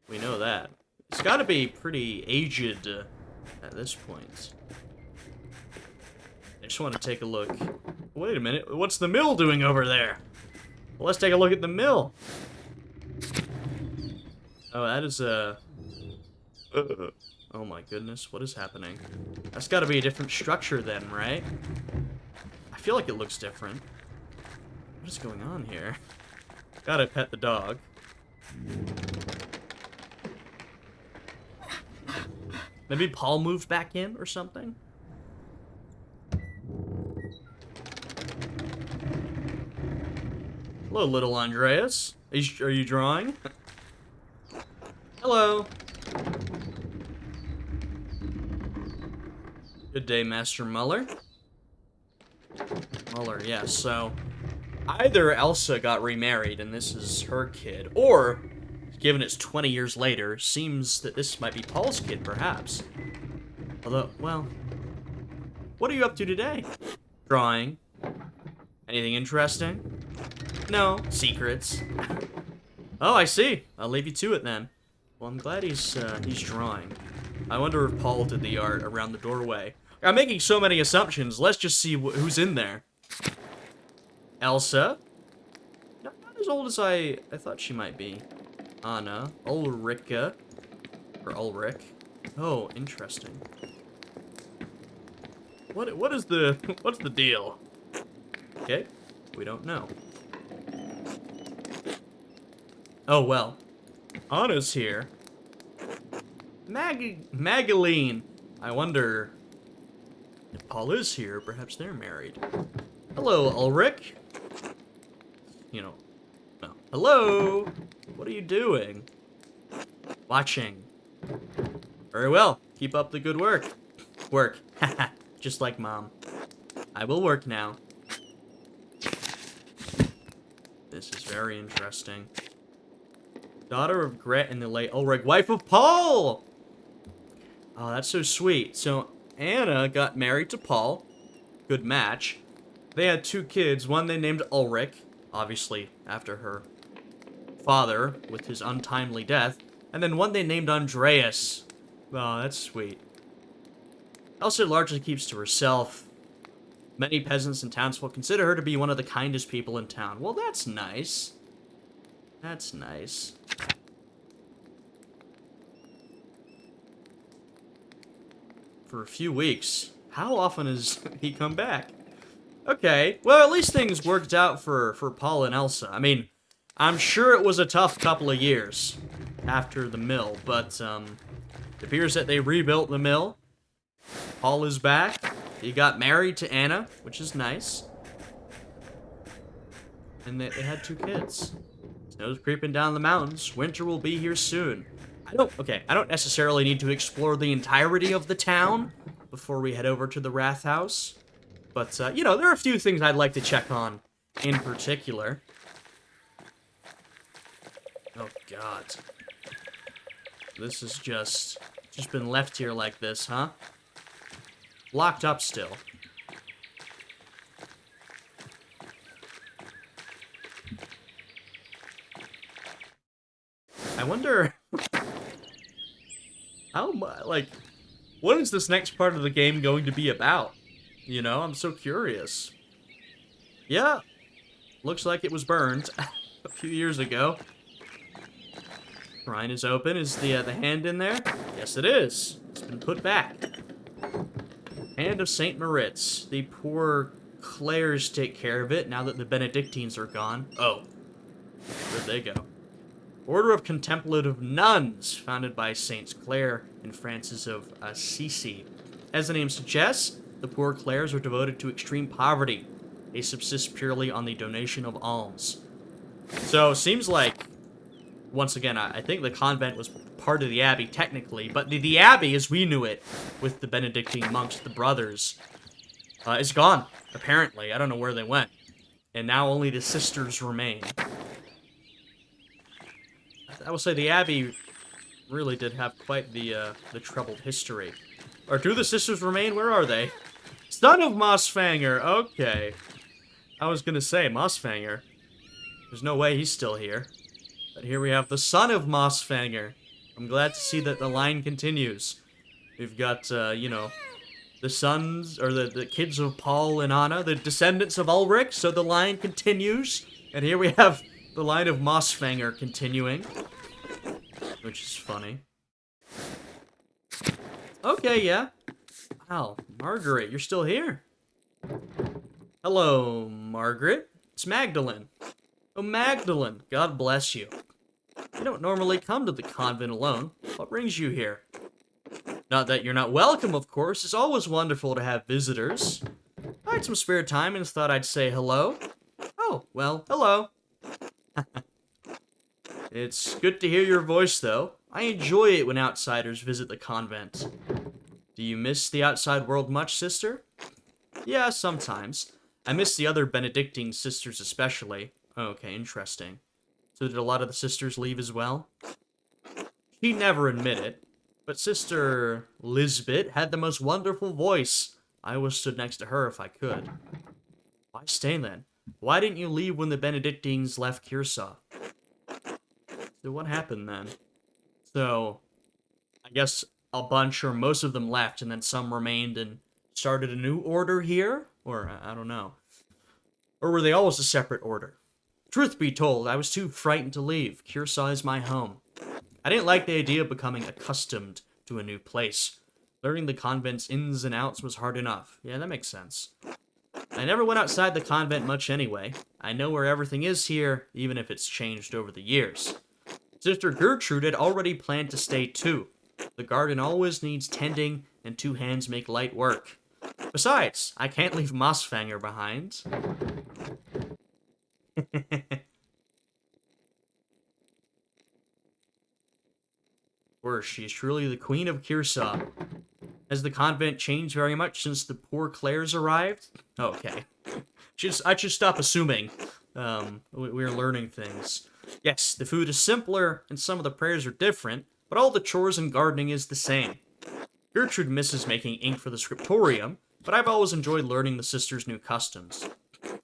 We know that. It's gotta be pretty aged at this point. I just want to take a look. Wait a minute, what's the mill doing over there? Well, let's take a look at the mill. Oh, that is a... oh my goodness, what is happening? That's gotta be a different structure then, right? I feel like it looks different. What is going on here? Gotta pet the dog. Maybe Paul moved back in or something? Hello, little Andreas. Are you drawing? Hello. Good day, Master Muller. Muller, yes. Yeah, so, either Elsa got remarried and this is her kid, or, given it's 20 years later, seems that this might be Paul's kid, perhaps. Although, well, what are you up to today? Drawing. Anything interesting? No. Secrets. Oh, I see. I'll leave you to it then. Well, I'm glad he's drawing. I wonder if Paul did the art around the doorway. I'm making so many assumptions. Let's just see who's in there. Elsa? Not as old as I thought she might be. Anna. Ulrika. Or Ulrich. Oh, interesting. What's the deal? Okay, we don't know. Oh well. Anna's here. Magaline. I wonder if Paul is here. Perhaps they're married. Hello, Ulrich. You know. No. Hello. What are you doing? Watching. Very well. Keep up the good work. Work. Haha. Just like Mom. I will work now. This is very interesting. Daughter of Gret and the late Ulrich, wife of Paul! Oh, that's so sweet. So, Anna got married to Paul. Good match. They had 2 kids. One they named Ulrich, obviously after her father with his untimely death. And then one they named Andreas. Oh, that's sweet. Elsa largely keeps to herself. Many peasants and townsfolk consider her to be one of the kindest people in town. Well, that's nice. That's nice. For a few weeks. How often has he come back? Okay, well, at least things worked out for Paul and Elsa. I mean, I'm sure it was a tough couple of years after the mill, but, it appears that they rebuilt the mill. Paul is back. He got married to Anna, which is nice. And they had 2 kids. Snow's creeping down the mountains. Winter will be here soon. I don't necessarily need to explore the entirety of the town before we head over to the Wrath House. But, you know, there are a few things I'd like to check on in particular. Oh, God. This is just been left here like this, huh? Locked up still. I wonder how much, like, what is this next part of the game going to be about? You know, I'm so curious. Yeah, looks like it was burned a few years ago. Shrine is open. Is the hand in there? Yes, it is. It's been put back. Hand of Saint Moritz. The poor Clares take care of it now that the Benedictines are gone. Oh, where'd they go? Order of Contemplative Nuns, founded by Saints Clare and Francis of Assisi. As the name suggests, the poor Clares are devoted to extreme poverty. They subsist purely on the donation of alms. So, seems like, once again, I think the convent was part of the abbey, technically, but the abbey, as we knew it, with the Benedictine monks, the brothers, is gone, apparently. I don't know where they went. And now only the sisters remain. I will say the abbey really did have quite the troubled history. Or do the sisters remain? Where are they? Son of Mossfanger! Okay. I was gonna say, Mossfanger. There's no way he's still here. But here we have the son of Mossfanger. I'm glad to see that the line continues. We've got, you know, the sons, or the kids of Paul and Anna, the descendants of Ulrich, so the line continues. And here we have the line of Mossfanger continuing. Which is funny. Okay, yeah. Wow, Margaret, you're still here. Hello, Margaret. It's Magdalene. Oh, Magdalene, God bless you. You don't normally come to the convent alone. What brings you here? Not that you're not welcome, of course. It's always wonderful to have visitors. I had some spare time and thought I'd say hello. Oh, well, hello. It's good to hear your voice, though. I enjoy it when outsiders visit the convent. Do you miss the outside world much, sister? Yeah, sometimes. I miss the other Benedictine sisters especially. Okay, interesting. So did a lot of the sisters leave as well? She'd never admit it, but Sister Lisbeth had the most wonderful voice. I always stood next to her if I could. Why stay then? Why didn't you leave when the Benedictines left Cursa? So what happened then? So, I guess a bunch or most of them left and then some remained and started a new order here? Or, I don't know. Or were they always a separate order? Truth be told, I was too frightened to leave. Cursa is my home. I didn't like the idea of becoming accustomed to a new place. Learning the convent's ins and outs was hard enough. Yeah, that makes sense. I never went outside the convent much anyway. I know where everything is here, even if it's changed over the years. Sister Gertrude had already planned to stay too. The garden always needs tending, and 2 hands make light work. Besides, I can't leave Mossfanger behind. Worse, she is truly the Queen of Cursa. Has the convent changed very much since the poor Clares arrived? Okay. I should stop assuming. We're learning things. Yes, the food is simpler, and some of the prayers are different, but all the chores and gardening is the same. Gertrude misses making ink for the scriptorium, but I've always enjoyed learning the sisters' new customs.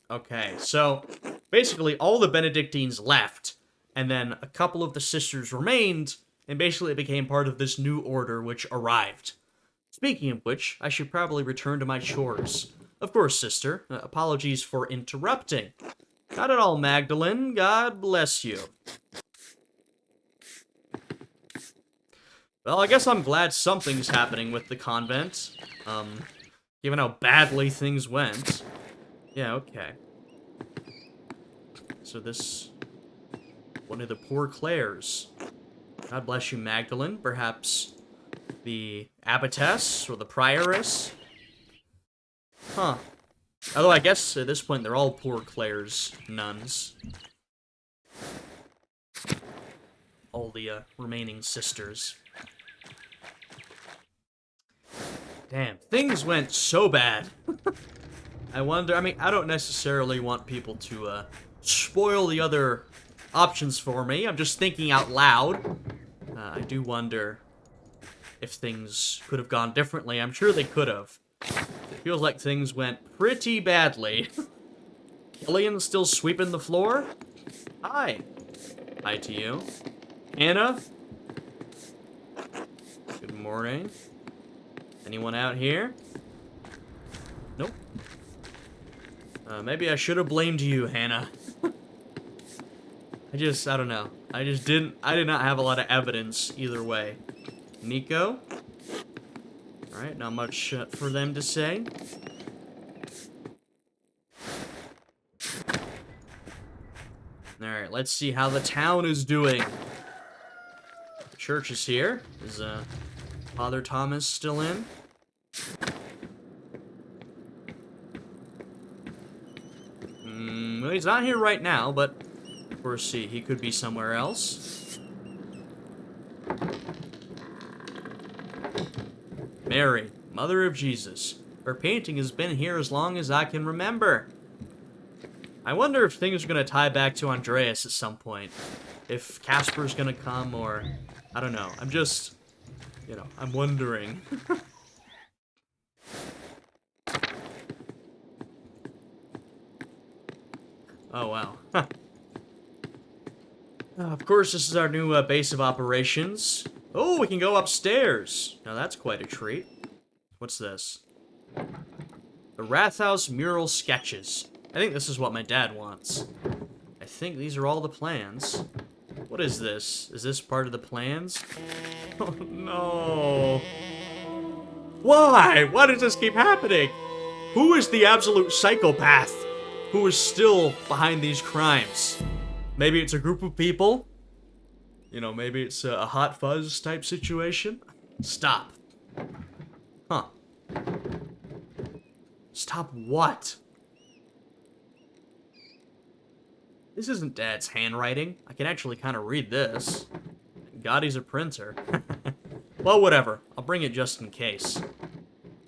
Okay, so basically all the Benedictines left, and then a couple of the sisters remained, and basically it became part of this new order which arrived. Speaking of which, I should probably return to my chores. Of course, sister. Apologies for interrupting. Not at all, Magdalene. God bless you. Well, I guess I'm glad something's happening with the convent. Given how badly things went. Yeah, okay. So this... one of the poor Clares. God bless you, Magdalene. Perhaps the abbotess or the prioress? Huh. Although I guess at this point they're all poor Clares nuns. All the remaining sisters. Damn, things went so bad. I wonder, I mean, I don't necessarily want people to spoil the other options for me. I'm just thinking out loud. I do wonder if things could have gone differently. I'm sure they could have. It feels like things went pretty badly. Killian's still sweeping the floor? Hi. Hi to you. Anna? Good morning. Anyone out here? Nope. Maybe I should have blamed you, Hannah. I don't know. I did not have a lot of evidence either way. Nico? Alright, not much for them to say. Alright, let's see how the town is doing. The church is here. Is, Father Thomas still in? Well, he's not here right now, but of course he could be somewhere else. Mary, Mother of Jesus. Her painting has been here as long as I can remember. I wonder if things are going to tie back to Andreas at some point. If Casper's going to come, or... I don't know. I'm just... you know, I'm wondering. Oh, wow. Huh. Of course, this is our new base of operations. Oh, we can go upstairs. Now, that's quite a treat. What's this? The Rathaus mural sketches. I think this is what my dad wants. I think these are all the plans. What is this? Is this part of the plans? Oh, no. Why? Why does this keep happening? Who is the absolute psychopath who is still behind these crimes? Maybe it's a group of people? You know, maybe it's a Hot Fuzz type situation? Stop. Huh. Stop what? This isn't Dad's handwriting. I can actually kind of read this. God, he's a printer. Well, whatever. I'll bring it just in case.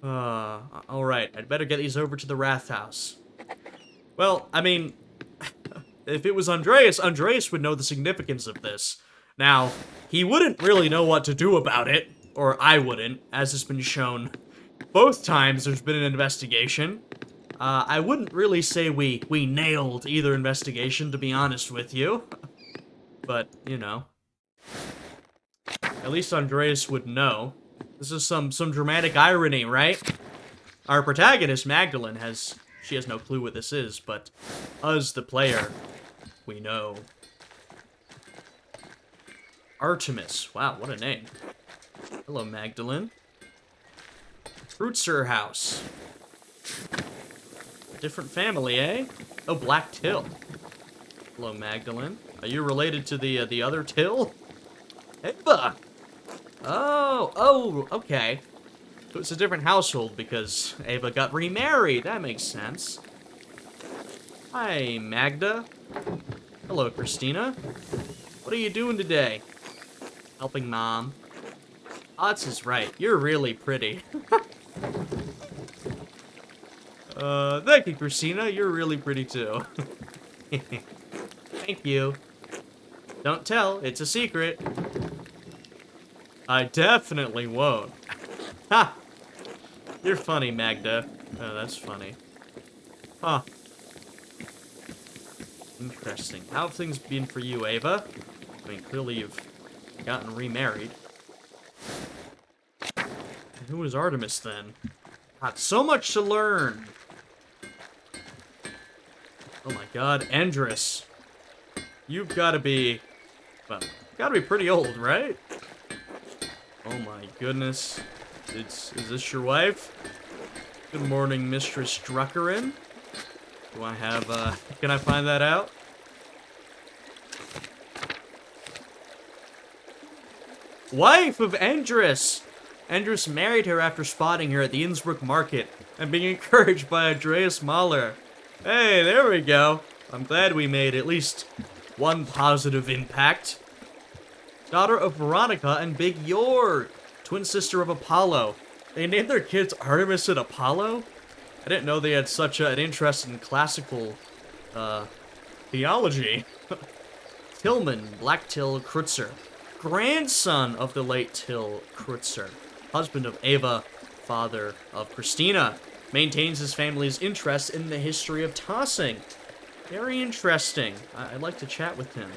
Alright. I'd better get these over to the Rathaus. Well, I mean, if it was Andreas, Andreas would know the significance of this. Now, he wouldn't really know what to do about it, or I wouldn't, as has been shown both times there's been an investigation. I wouldn't really say we nailed either investigation, to be honest with you. But, you know. At least Andreas would know. This is some dramatic irony, right? Our protagonist, Magdalene, she has no clue what this is, but us, the player, we know. Artemis. Wow, what a name. Hello, Magdalene. Fruitser House. A different family, eh? Oh, Black Till. Hello, Magdalene. Are you related to the other Till? Eva! Oh, okay. So it's a different household because Ava got remarried. That makes sense. Hi, Magda. Hello, Christina. What are you doing today? Helping Mom. Otz is right. You're really pretty. Thank you, Christina. You're really pretty, too. Thank you. Don't tell. It's a secret. I definitely won't. Ha! You're funny, Magda. Oh, that's funny. Huh. Interesting. How have things been for you, Ava? I mean, clearly you've gotten remarried. Who is Artemis, then? Got so much to learn. Oh my god, Andreas. You've got to be... well, gotta be pretty old, right? Oh my goodness. Is this your wife? Good morning, Mistress Druckerin. Do I have, can I find that out? Wife of Andreas! Andreas married her after spotting her at the Innsbruck market and being encouraged by Andreas Mahler. Hey, there we go. I'm glad we made at least one positive impact. Daughter of Veronica and Big Jorg, twin sister of Apollo. They named their kids Artemis and Apollo? I didn't know they had such an interest in classical, theology. Tillman Blacktill Kreutzer, grandson of the late Till Kreutzer, husband of Ava, father of Christina, maintains his family's interest in the history of Tassing. Very interesting. I'd like to chat with him.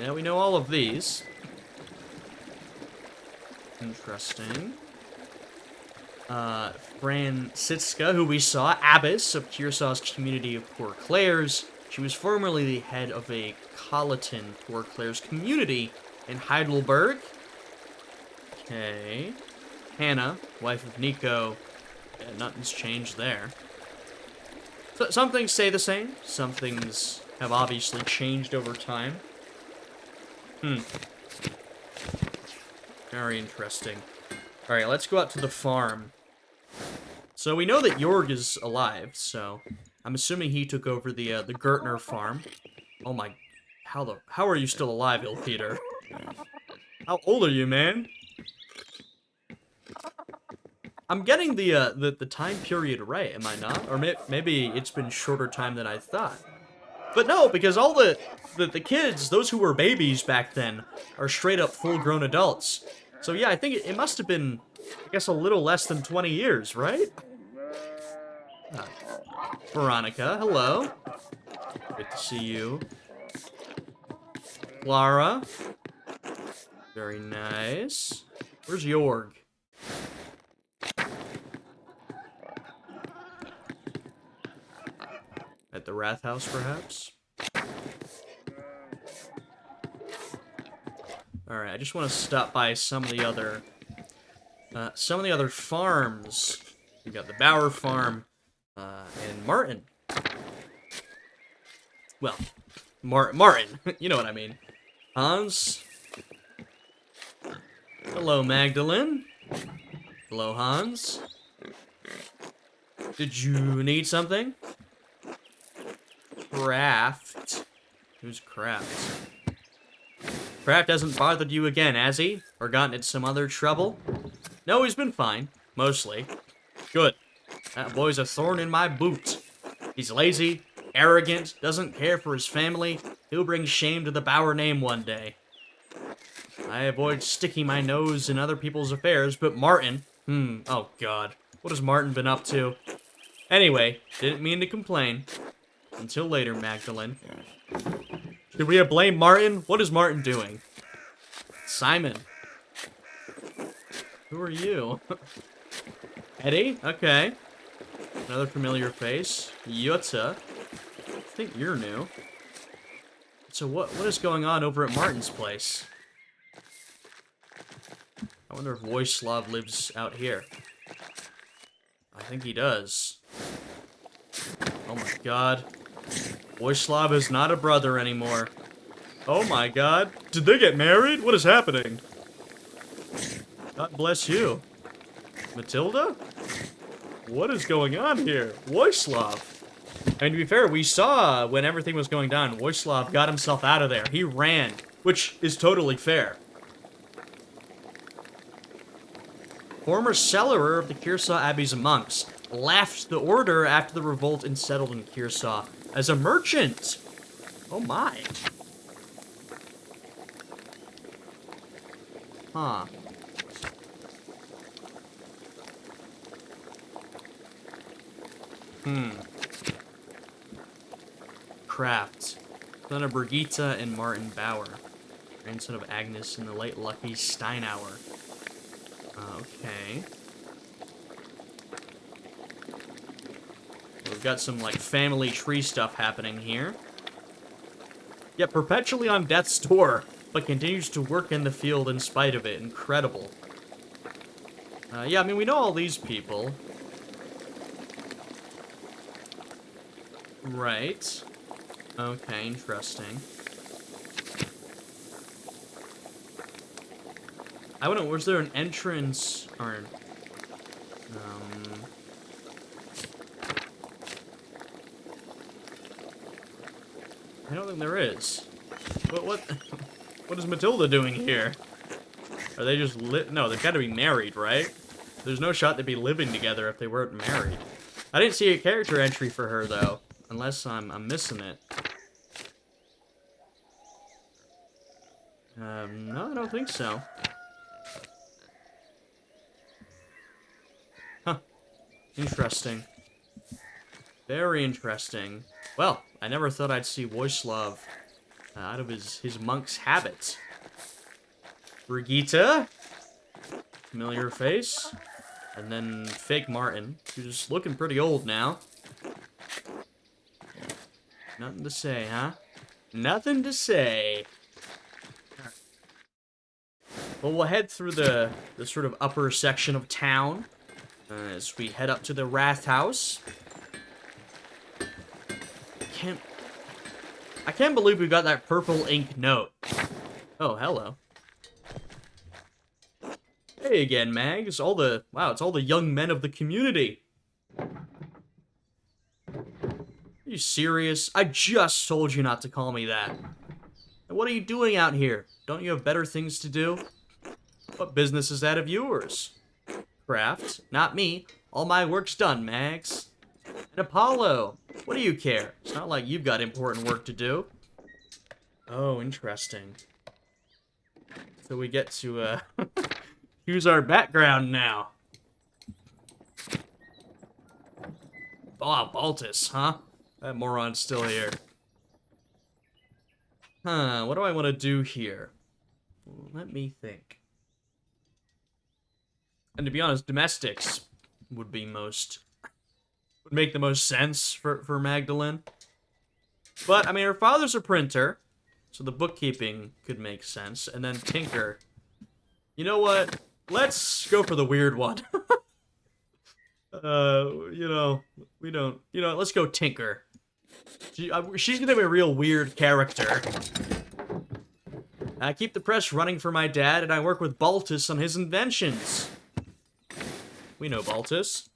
Yeah, we know all of these. Interesting. Francisca, who we saw, abbess of Kearsaw's community of Poor Clares. She was formerly the head of a Colleton Poor Clares community in Heidelberg. Okay. Hannah, wife of Nico. Yeah, nothing's changed there. So, some things stay the same. Some things have obviously changed over time. Very interesting. Alright, let's go out to the farm. So we know that Jorg is alive, so I'm assuming he took over the Gertner farm. Oh my... How are you still alive, Il Peter? How old are you, man? I'm getting the time period right, am I not? Or maybe it's been shorter time than I thought. But no, because all the kids, those who were babies back then, are straight up full-grown adults. So yeah, I think it must have been, I guess, a little less than 20 years, right? Veronica, hello. Good to see you. Clara. Very nice. Where's Jorg? At the Wrath House, perhaps? Alright, I just want to stop by some of the other farms. We got the Bauer farm, and Martin. Well, Martin, you know what I mean. Hans. Hello, Magdalene. Hello, Hans. Did you need something? Kraft. Who's Kraft? Kraft hasn't bothered you again, has he? Or gotten in some other trouble? No, he's been fine. Mostly. Good. That boy's a thorn in my boot. He's lazy, arrogant, doesn't care for his family. He'll bring shame to the Bauer name one day. I avoid sticking my nose in other people's affairs, but Martin... oh god. What has Martin been up to? Anyway, didn't mean to complain. Until later, Magdalene. Should we blame Martin? What is Martin doing? Simon. Who are you? Eddie? Okay. Another familiar face. Jutta. I think you're new. So what is going on over at Martin's place? I wonder if Voislav lives out here. I think he does. Oh my god. Voislav is not a brother anymore. Oh my god. Did they get married? What is happening? God bless you. Matilda? What is going on here? Voislav. And to be fair, we saw when everything was going down, Voislav got himself out of there. He ran, which is totally fair. Former cellarer of the Kearsaw Abbey's monks, left the order after the revolt and settled in Kearsaw as a merchant. Oh my. Huh. Kraft. Son of Brigitta and Martin Bauer. Grandson of Agnes and the late Lucky Steinauer. Okay. We've got some, like, family tree stuff happening here. Yeah, perpetually on death's door. but continues to work in the field in spite of it. Incredible. Yeah, I mean, we know all these people. Right. Okay, interesting. I don't know, was there an entrance, or... I don't think there is. What what is Matilda doing here? Are they just no, they've got to be married, right? There's no shot they'd be living together if they weren't married. I didn't see a character entry for her, though. Unless I'm missing it. No, I don't think so. Huh. Interesting. Very interesting. Well, I never thought I'd see Wojslav out of his monk's habits. Brigitte. Familiar face. And then fake Martin, who's looking pretty old now. Nothing to say, huh? Nothing to say. Well, we'll head through the sort of upper section of town as we head up to the Wrath House. I can't believe we got that purple ink note. Oh, hello. Hey again, Mag. It's all the young men of the community. Are you serious? I just told you not to call me that. And what are you doing out here? Don't you have better things to do? What business is that of yours? Craft, not me. All my work's done, Mags. And Apollo, what do you care? It's not like you've got important work to do. Oh, interesting. So we get to, use our background now. Oh, Baltus, huh? That moron's still here. Huh, what do I want to do here? Let me think. And to be honest, domestics would make the most sense for Magdalene. But, I mean, her father's a printer, so the bookkeeping could make sense. And then Tinker. You know what? Let's go for the weird one. Let's go Tinker. She's gonna be a real weird character. I keep the press running for my dad, and I work with Baltus on his inventions. We know Baltus.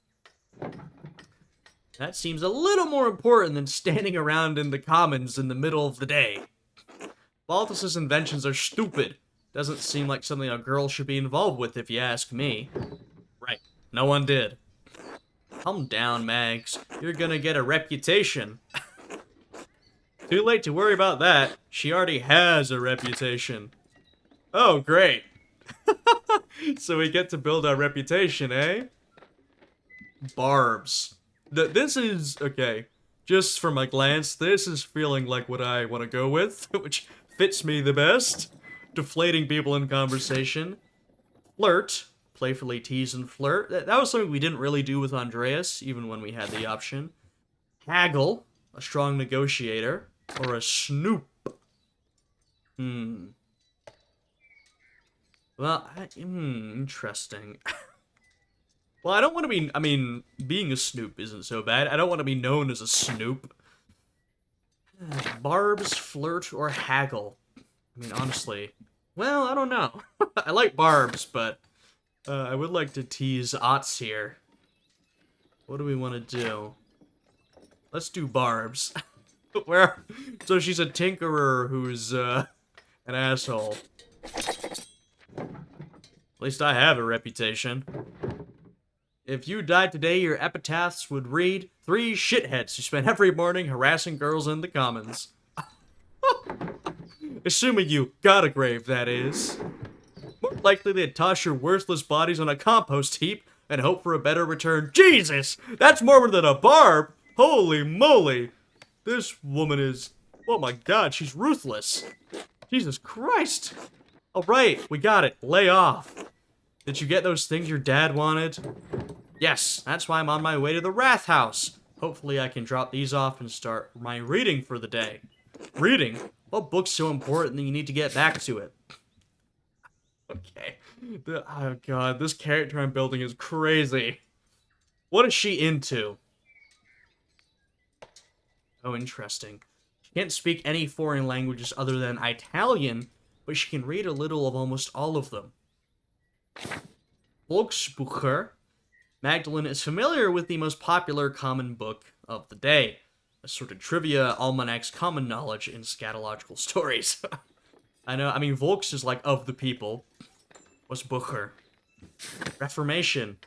That seems a little more important than standing around in the commons in the middle of the day. Baltus's inventions are stupid. Doesn't seem like something a girl should be involved with, if you ask me. Right. No one did. Calm down, Mags. You're gonna get a reputation. Too late to worry about that. She already has a reputation. Oh, great. So we get to build our reputation, eh? Barbs. This is, okay, just from a glance, this is feeling like what I want to go with, which fits me the best. Deflating people in conversation. Flirt. Playfully tease and flirt. That was something we didn't really do with Andreas, even when we had the option. Haggle. A strong negotiator. Or a snoop. Well, interesting. Well, I don't want to be, I mean, being a snoop isn't so bad. I don't want to be known as a snoop. Barbs, flirt, or haggle. I mean, honestly. Well, I don't know. I like barbs, but I would like to tease Otts here. What do we want to do? Let's do barbs. So she's a tinkerer who's an asshole. At least I have a reputation. If you died today, your epitaphs would read, 3 shitheads who spent every morning harassing girls in the commons. Assuming you got a grave, that is. More likely they'd toss your worthless bodies on a compost heap and hope for a better return. Jesus! That's more than a barb! Holy moly! This woman is... Oh my god, she's ruthless. Jesus Christ! Alright, we got it. Lay off. Did you get those things your dad wanted? Yes, that's why I'm on my way to the Wrath House. Hopefully I can drop these off and start my reading for the day. Reading? What book's so important that you need to get back to it? Okay. Oh god, this character I'm building is crazy. What is she into? Oh, interesting. She can't speak any foreign languages other than Italian, but she can read a little of almost all of them. Volksbücher. Magdalene is familiar with the most popular common book of the day. A sort of trivia almanac's common knowledge in scatological stories. I know, I mean, Volks is like of the people. What's Bucher? Reformation.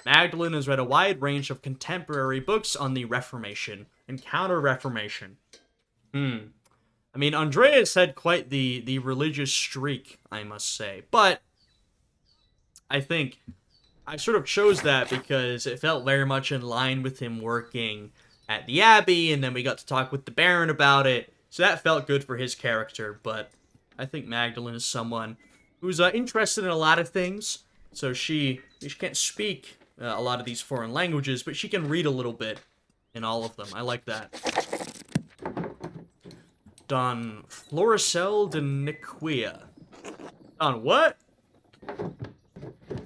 Magdalene has read a wide range of contemporary books on the Reformation and Counter-Reformation. I mean, Andreas had quite the religious streak, I must say. But I think I sort of chose that because it felt very much in line with him working at the Abbey, and then we got to talk with the Baron about it. So that felt good for his character, but I think Magdalene is someone who's interested in a lot of things. So she can't speak a lot of these foreign languages, but she can read a little bit in all of them. I like that. Don Floricel de Niquia. Don what?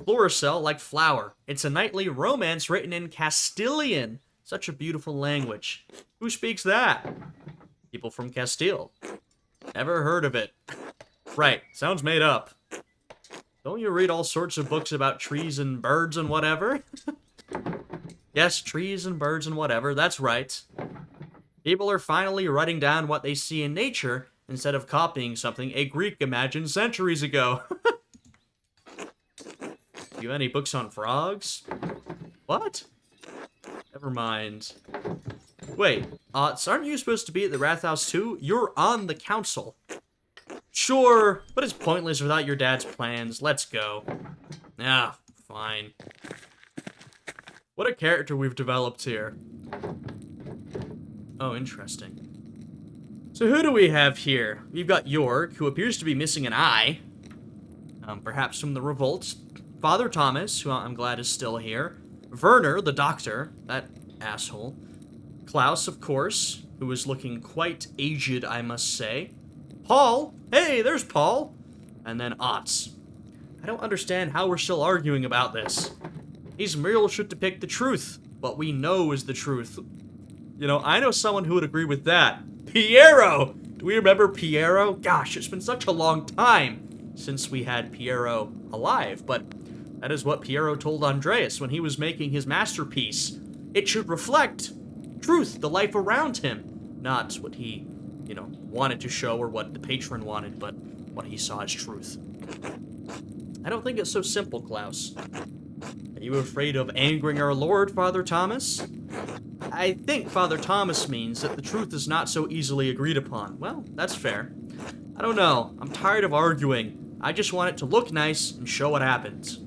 Floricel, like flower. It's a knightly romance written in Castilian. Such a beautiful language. Who speaks that? People from Castile. Never heard of it. Right, sounds made up. Don't you read all sorts of books about trees and birds and whatever? Yes, trees and birds and whatever, that's right. People are finally writing down what they see in nature instead of copying something a Greek imagined centuries ago. Do you have any books on frogs? What? Never mind. Wait, aren't you supposed to be at the Rathaus too? You're on the council. Sure, but it's pointless without your dad's plans. Let's go. Ah, fine. What a character we've developed here. Oh, interesting. So who do we have here? We've got York, who appears to be missing an eye. Perhaps from the revolt. Father Thomas, who I'm glad is still here. Werner, the doctor, that asshole. Klaus, of course, who is looking quite aged, I must say. Paul! Hey, there's Paul! And then Otz. I don't understand how we're still arguing about this. These murals should depict the truth. What we know is the truth. You know, I know someone who would agree with that. Piero! Do we remember Piero? Gosh, it's been such a long time since we had Piero alive, but that is what Piero told Andreas when he was making his masterpiece. It should reflect truth, the life around him, not what he, you know, wanted to show or what the patron wanted, but what he saw as truth. I don't think it's so simple, Klaus. Are you afraid of angering our Lord, Father Thomas? I think Father Thomas means that the truth is not so easily agreed upon. Well, that's fair. I don't know. I'm tired of arguing. I just want it to look nice and show what happens.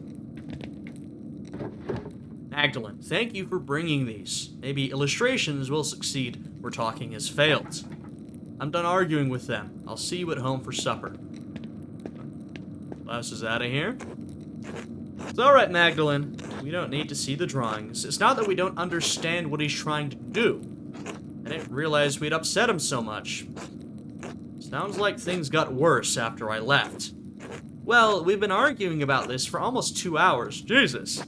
Magdalene, thank you for bringing these. Maybe illustrations will succeed where talking has failed. I'm done arguing with them. I'll see you at home for supper. Klaus is out of here. It's alright, Magdalene. We don't need to see the drawings. It's not that we don't understand what he's trying to do. I didn't realize we'd upset him so much. Sounds like things got worse after I left. Well, we've been arguing about this for almost 2 hours. Jesus.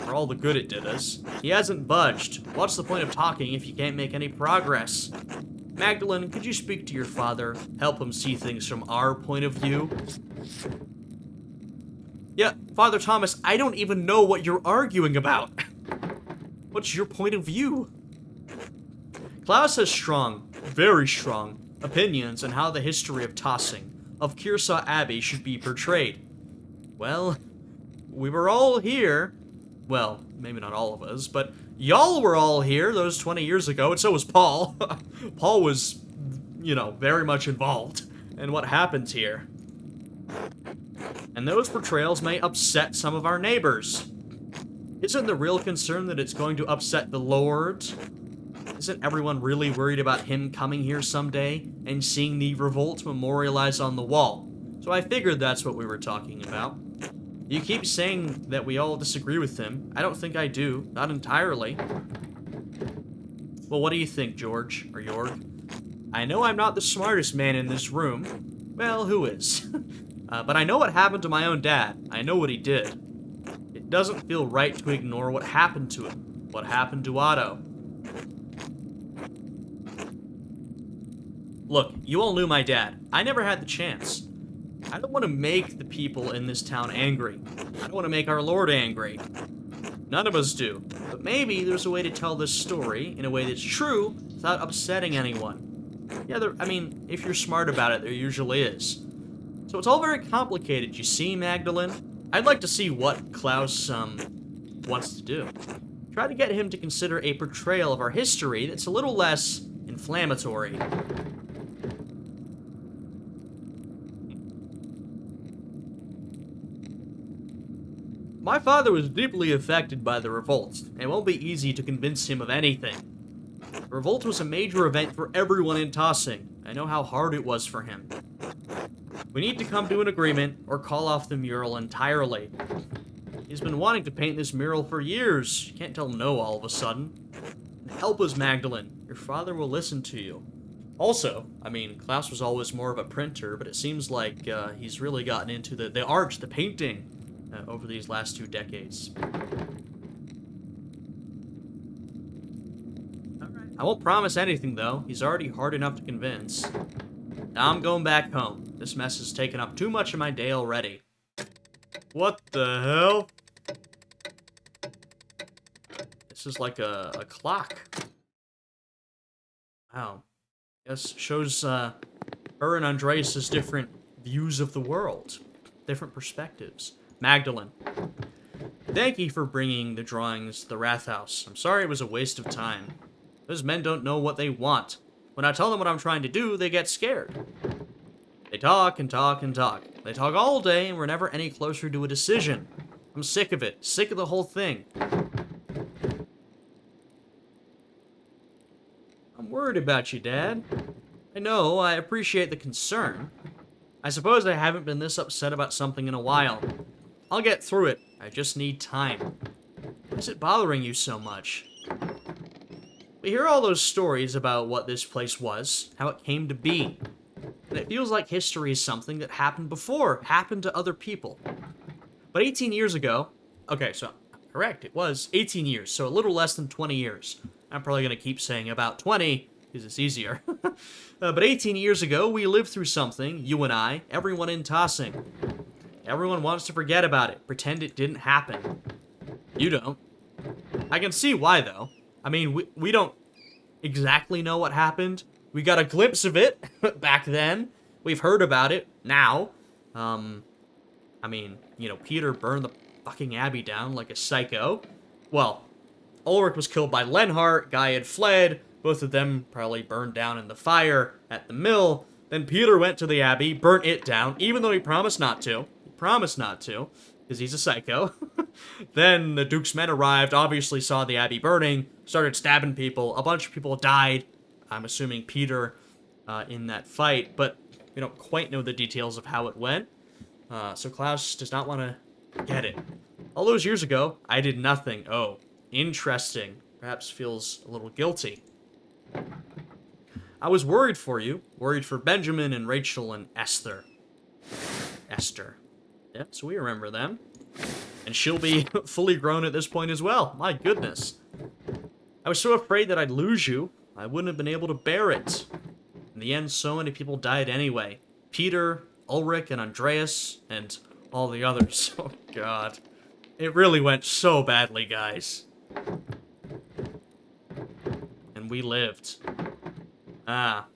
For all the good it did us. He hasn't budged. What's the point of talking if you can't make any progress? Magdalene, could you speak to your father? Help him see things from our point of view? Yeah, Father Thomas, I don't even know what you're arguing about. What's your point of view? Klaus has strong, very strong, opinions on how the history of Tassing, of Kearsarge Abbey, should be portrayed. Well, we were all here. Well, maybe not all of us, but y'all were all here those 20 years ago, and so was Paul. Paul was, you know, very much involved in what happened here. And those portrayals may upset some of our neighbors. Isn't the real concern that it's going to upset the Lord? Isn't everyone really worried about him coming here someday and seeing the revolt memorialized on the wall? So I figured that's what we were talking about. You keep saying that we all disagree with him. I don't think I do. Not entirely. Well, what do you think, George? Or Jorg? I know I'm not the smartest man in this room. Well, who is? But I know what happened to my own dad. I know what he did. It doesn't feel right to ignore what happened to him. What happened to Otto. Look, you all knew my dad. I never had the chance. I don't want to make the people in this town angry. I don't want to make our Lord angry. None of us do. But maybe there's a way to tell this story in a way that's true without upsetting anyone. Yeah, I mean, if you're smart about it, there usually is. So it's all very complicated, you see, Magdalene? I'd like to see what Klaus, wants to do. Try to get him to consider a portrayal of our history that's a little less inflammatory. My father was deeply affected by the revolt, and it won't be easy to convince him of anything. The revolt was a major event for everyone in Tassing. I know how hard it was for him. We need to come to an agreement, or call off the mural entirely. He's been wanting to paint this mural for years. You can't tell no all of a sudden. Help us, Magdalene. Your father will listen to you. Also, I mean, Klaus was always more of a printer, but it seems like he's really gotten into the art, the painting, over these last 2 decades. Alright. I won't promise anything, though. He's already hard enough to convince. Now I'm going back home. This mess has taken up too much of my day already. What the hell? This is like a clock. Wow. Guess shows her and Andreas' different views of the world. Different perspectives. Magdalene. Thank you for bringing the drawings to the Wrath House. I'm sorry it was a waste of time. Those men don't know what they want. When I tell them what I'm trying to do, they get scared. They talk and talk and talk. They talk all day and we're never any closer to a decision. I'm sick of it. Sick of the whole thing. I'm worried about you, Dad. I know, I appreciate the concern. I suppose I haven't been this upset about something in a while. I'll get through it. I just need time. Why is it bothering you so much? We hear all those stories about what this place was, how it came to be. And it feels like history is something that happened before, happened to other people. But 18 years ago... Okay, so, correct, it was 18 years, so a little less than 20 years. I'm probably going to keep saying about 20, because it's easier. But 18 years ago, we lived through something, you and I, everyone in Tassing. Everyone wants to forget about it, pretend it didn't happen. You don't. I can see why, though. I mean, we don't exactly know what happened. We got a glimpse of it back then. We've heard about it now. I mean, you know, Peter burned the fucking Abbey down like a psycho. Well, Ulrich was killed by Lenhart, Guy had fled, both of them probably burned down in the fire at the mill. Then Peter went to the Abbey, burnt it down, even though he promised not to. He promised not to, because he's a psycho. Then the Duke's men arrived, obviously saw the Abbey burning, started stabbing people. A bunch of people died. I'm assuming Peter in that fight, but we don't quite know the details of how it went. So Klaus does not want to get it. All those years ago, I did nothing. Oh, interesting. Perhaps feels a little guilty. I was worried for you. Worried for Benjamin and Rachel and Esther. Esther. Yeah, so we remember them. And she'll be fully grown at this point as well. My goodness. I was so afraid that I'd lose you. I wouldn't have been able to bear it. In the end, so many people died anyway. Peter, Ulrich, and Andreas, and all the others. Oh, God. It really went so badly, guys. And we lived. Ah.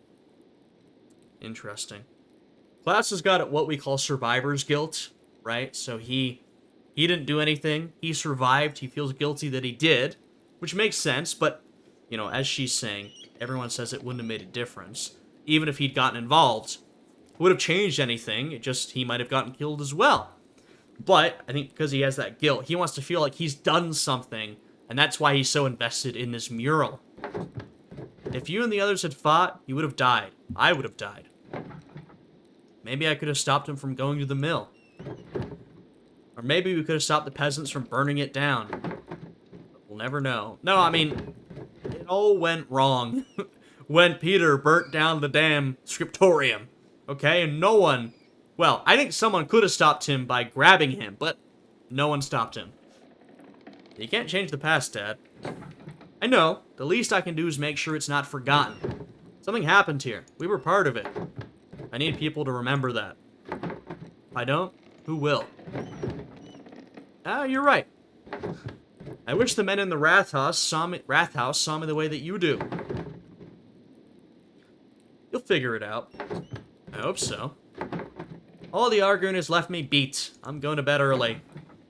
Interesting. Klaus has got what we call survivor's guilt, right? So he didn't do anything. He survived. He feels guilty that he did, which makes sense, but, you know, as she's saying, everyone says it wouldn't have made a difference. Even if he'd gotten involved, it would have changed anything. It just, he might have gotten killed as well. But I think because he has that guilt, he wants to feel like he's done something, and that's why he's so invested in this mural. If you and the others had fought, you would have died. I would have died. Maybe I could have stopped him from going to the mill. Or maybe we could have stopped the peasants from burning it down. But we'll never know. No, I mean, it all went wrong. when Peter burnt down the damn scriptorium. Okay, and no one... Well, I think someone could have stopped him by grabbing him, but no one stopped him. You can't change the past, Dad. I know. The least I can do is make sure it's not forgotten. Something happened here. We were part of it. I need people to remember that. If I don't, who will? Ah, you're right. I wish the men in the Wrath House saw me the way that you do. You'll figure it out. I hope so. All the arguing has left me beat. I'm going to bed early.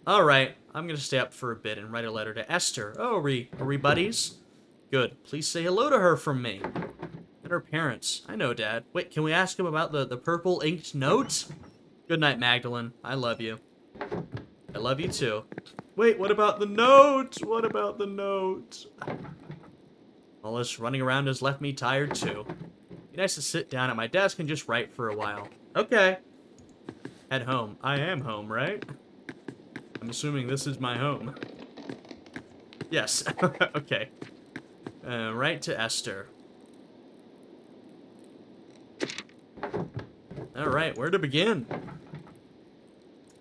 Alright, I'm gonna stay up for a bit and write a letter to Esther. Oh, are we buddies? Good. Please say hello to her from me. And her parents. I know, Dad. Wait, can we ask him about the purple inked note? Good night, Magdalene. I love you. I love you too. Wait, what about the note? What about the note? All this running around has left me tired too. Be nice to sit down at my desk and just write for a while. Okay. Head home. I am home, right? I'm assuming this is my home. Yes. Okay. Write to Esther. Alright, where to begin?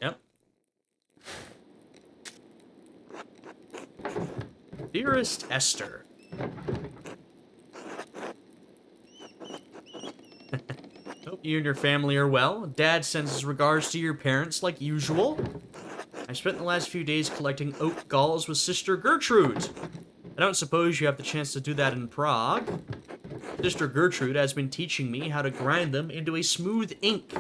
Yep. Dearest Esther. Hope you and your family are well. Dad sends his regards to your parents like usual. I spent the last few days collecting oat galls with Sister Gertrude. I don't suppose you have the chance to do that in Prague. Sister Gertrude has been teaching me how to grind them into a smooth ink.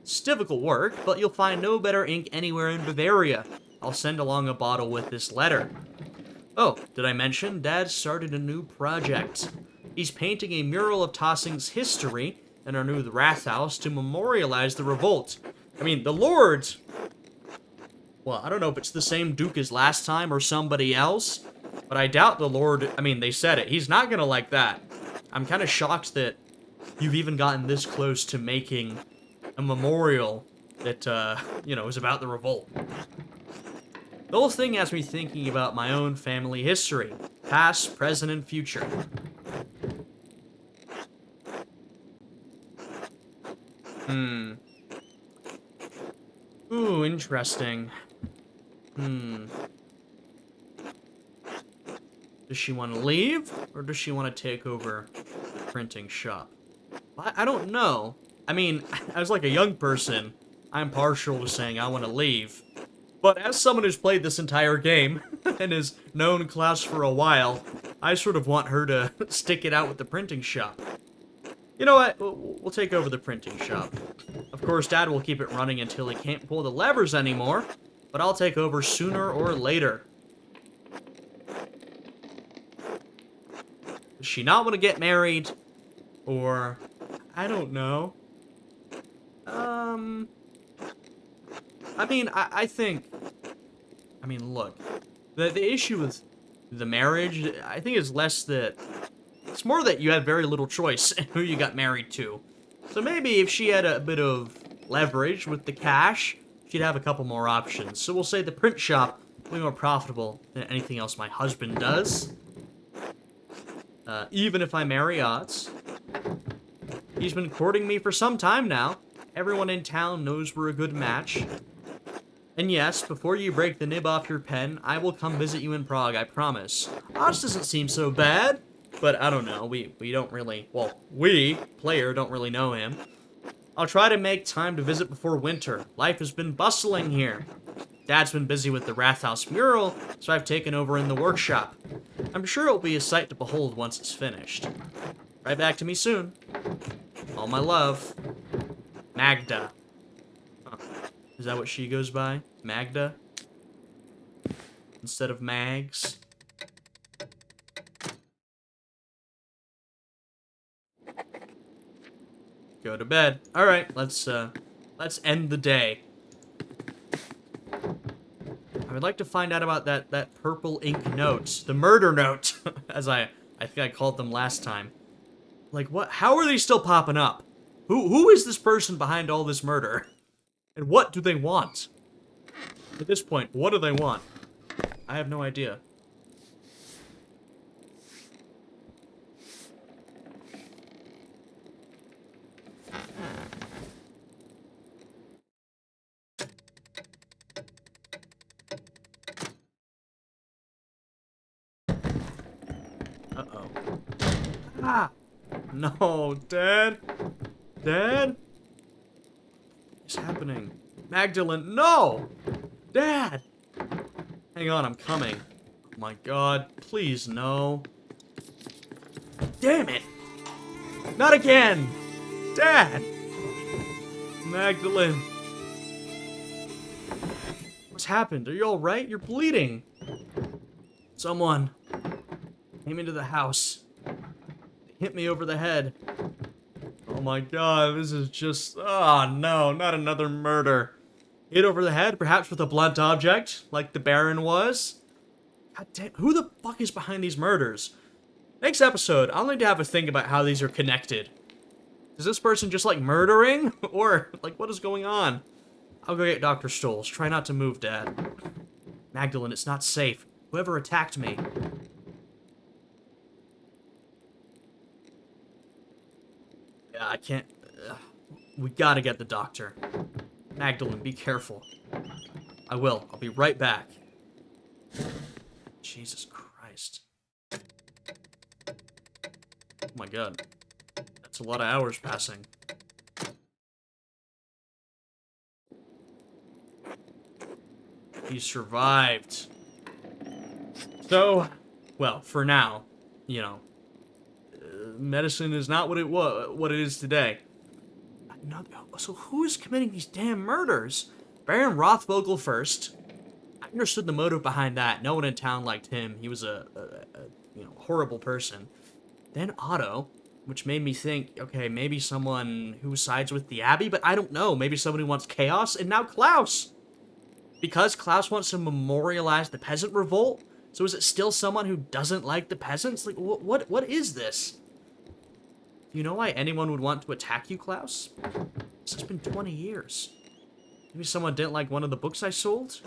It's difficult work, but you'll find no better ink anywhere in Bavaria. I'll send along a bottle with this letter. Oh, did I mention Dad started a new project? He's painting a mural of Tassing's history in our new Wrath House to memorialize the revolt. I mean, the Lords... Well, I don't know if it's the same Duke as last time or somebody else, but I doubt the Lord... I mean, they said it. He's not gonna like that. I'm kind of shocked that you've even gotten this close to making a memorial that, you know, is about the revolt. The whole thing has me thinking about my own family history. Past, present, and future. Ooh, interesting. Does she want to leave, or does she want to take over the printing shop? I don't know. I mean, as like a young person, I'm partial to saying I want to leave. But as someone who's played this entire game, and has known Klaus for a while, I sort of want her to stick it out with the printing shop. You know what? We'll take over the printing shop. Of course, Dad will keep it running until he can't pull the levers anymore, but I'll take over sooner or later. Does she not want to get married? Or... I don't know. I mean, I think... I mean, look. The issue with the marriage, I think is less that... It's more that you had very little choice in who you got married to. So maybe if she had a bit of leverage with the cash, she'd have a couple more options. So we'll say the print shop will be more profitable than anything else my husband does. Even if I marry Otts. He's been courting me for some time now. Everyone in town knows we're a good match. And yes, before you break the nib off your pen, I will come visit you in Prague, I promise. Otts doesn't seem so bad. But I don't know, we don't really, well, we, player, don't really know him. I'll try to make time to visit before winter. Life has been bustling here. Dad's been busy with the Wrath House mural, so I've taken over in the workshop. I'm sure it'll be a sight to behold once it's finished. Right back to me soon. All my love. Magda. Huh. Is that what she goes by? Magda? Instead of Mags? Go to bed. Alright, let's end the day. I would like to find out about that purple ink note. The murder note, as I think I called them last time. Like, what? How are they still popping up? Who is this person behind all this murder? And what do they want? At this point, what do they want? I have no idea. Ah! No, Dad? Dad? What's happening? Magdalene, no! Dad! Hang on, I'm coming. Oh my god, please, no. Damn it! Not again! Dad! Magdalene. What's happened? Are you alright? You're bleeding. Someone came into the house. They hit me over the head. Oh my god, this is just... Oh no, not another murder. Hit over the head, perhaps with a blunt object, like the Baron was. God damn, who the fuck is behind these murders? Next episode, I'll need to have a think about how these are connected. Is this person just, like, murdering? Or, like, what is going on? I'll go get Dr. Stoles. Try not to move, Dad. Magdalene, it's not safe. Whoever attacked me. Yeah, I can't... we gotta get the doctor. Magdalene, be careful. I will. I'll be right back. Jesus Christ. Oh my god. That's a lot of hours passing. He survived. So, well, for now, you know, medicine is not what it is today. So who is committing these damn murders? Baron Rothvogel first. I understood the motive behind that. No one in town liked him. He was a you know, horrible person. Then Otto, which made me think, okay, maybe someone who sides with the Abbey, but I don't know. Maybe someone who wants chaos. And now Klaus. Because Klaus wants to memorialize the peasant revolt. So is it still someone who doesn't like the peasants? Like, what is this? You know why anyone would want to attack you, Klaus? This has been 20 years. Maybe someone didn't like one of the books I sold?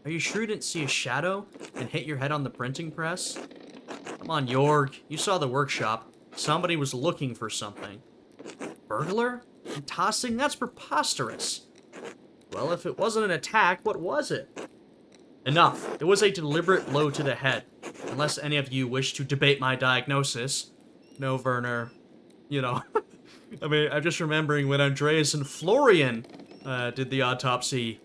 Are you sure you didn't see a shadow and hit your head on the printing press? Come on, Jorg. You saw the workshop. Somebody was looking for something. Burglar? And Tassing? That's preposterous. Well, if it wasn't an attack, what was it? Enough. It was a deliberate blow to the head. Unless any of you wish to debate my diagnosis. No, Werner. You know. I mean, I'm just remembering when Andreas and Florian did the autopsy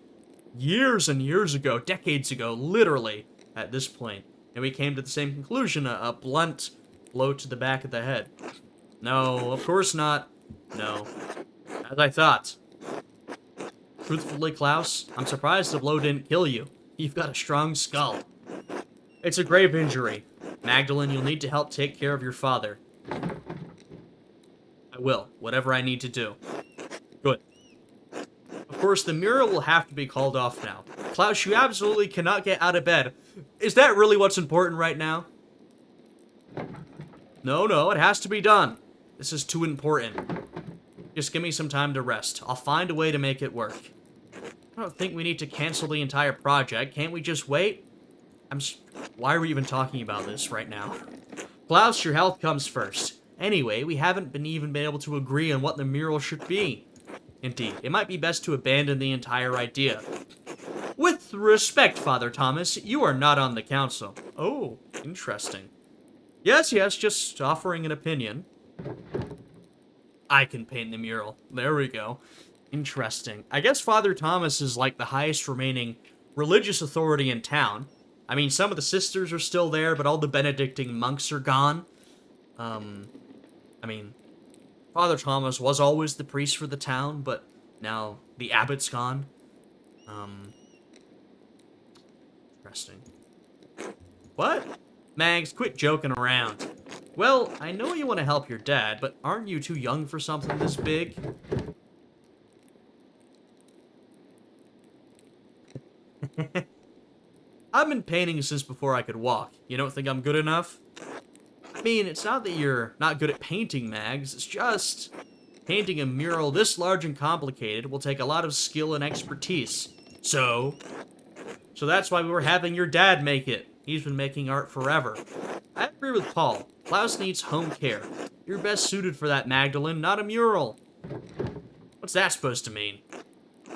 years and years ago, decades ago, literally, at this point. And we came to the same conclusion, a blunt blow to the back of the head. No, of course not. No. As I thought. Truthfully, Klaus, I'm surprised the blow didn't kill you. You've got a strong skull. It's a grave injury. Magdalene, you'll need to help take care of your father. I will, whatever I need to do. Good. Of course, the mural will have to be called off now. Klaus, you absolutely cannot get out of bed. Is that really what's important right now? No, it has to be done. This is too important. Just give me some time to rest. I'll find a way to make it work. I don't think we need to cancel the entire project. Can't we just wait? Why are we even talking about this right now? Klaus, your health comes first. Anyway, we haven't even been able to agree on what the mural should be. Indeed, it might be best to abandon the entire idea. With respect, Father Thomas, you are not on the council. Oh, interesting. Yes, just offering an opinion. I can paint the mural. There we go. Interesting. I guess Father Thomas is like the highest remaining religious authority in town. I mean, some of the sisters are still there, but all the Benedictine monks are gone. I mean, Father Thomas was always the priest for the town, but now the abbot's gone. Interesting. What? Mags, quit joking around. Well, I know you want to help your dad, but aren't you too young for something this big? I've been painting since before I could walk. You don't think I'm good enough? I mean, it's not that you're not good at painting, Mags. It's just... painting a mural this large and complicated will take a lot of skill and expertise. So that's why we were having your dad make it. He's been making art forever. I agree with Paul. Klaus needs home care. You're best suited for that, Magdalene, not a mural. What's that supposed to mean?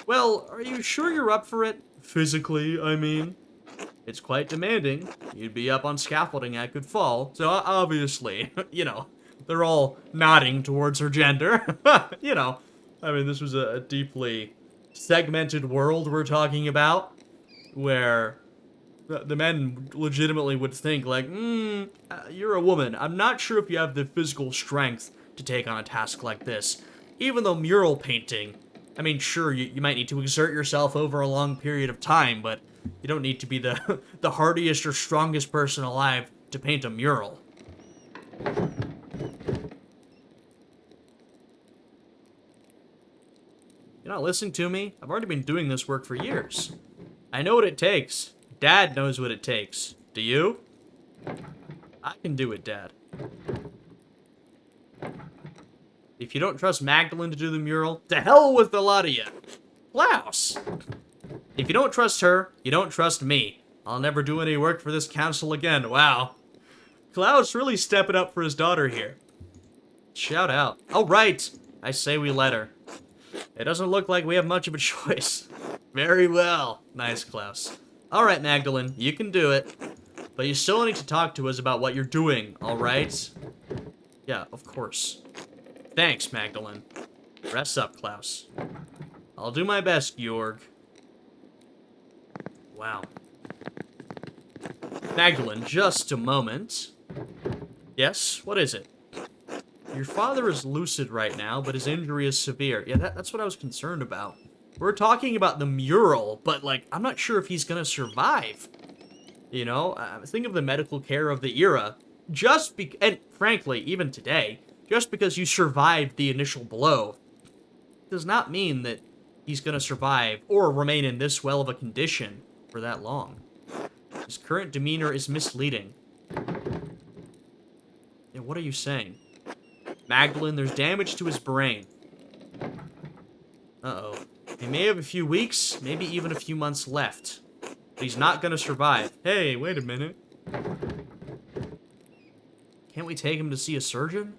Well, are you sure you're up for it? Physically, I mean. It's quite demanding. You'd be up on scaffolding at good fall. So obviously, you know, they're all nodding towards her gender. You know, I mean, this was a deeply segmented world we're talking about, where the men legitimately would think, like, you're a woman. I'm not sure if you have the physical strength to take on a task like this. Even though mural painting, I mean, sure, you might need to exert yourself over a long period of time, but you don't need to be the, the hardiest or strongest person alive to paint a mural. You're not listening to me? I've already been doing this work for years. I know what it takes. Dad knows what it takes. Do you? I can do it, Dad. If you don't trust Magdalene to do the mural, to hell with the lot of you. Klaus! If you don't trust her, you don't trust me. I'll never do any work for this council again. Wow. Klaus really stepping up for his daughter here. Shout out. Oh, right. I say we let her. It doesn't look like we have much of a choice. Very well. Nice, Klaus. Alright, Magdalene, you can do it. But you still need to talk to us about what you're doing, alright? Yeah, of course. Thanks, Magdalene. Rest up, Klaus. I'll do my best, Georg. Wow. Magdalene, just a moment. Yes, what is it? Your father is lucid right now, but his injury is severe. Yeah, that's what I was concerned about. We're talking about the mural, but, like, I'm not sure if he's gonna survive. You know, think of the medical care of the era. And frankly, even today, just because you survived the initial blow does not mean that he's gonna survive or remain in this well of a condition for that long. His current demeanor is misleading. Yeah, what are you saying? Magdalene, there's damage to his brain. Uh-oh. He may have a few weeks, maybe even a few months left. But he's not gonna survive. Hey, wait a minute. Can't we take him to see a surgeon?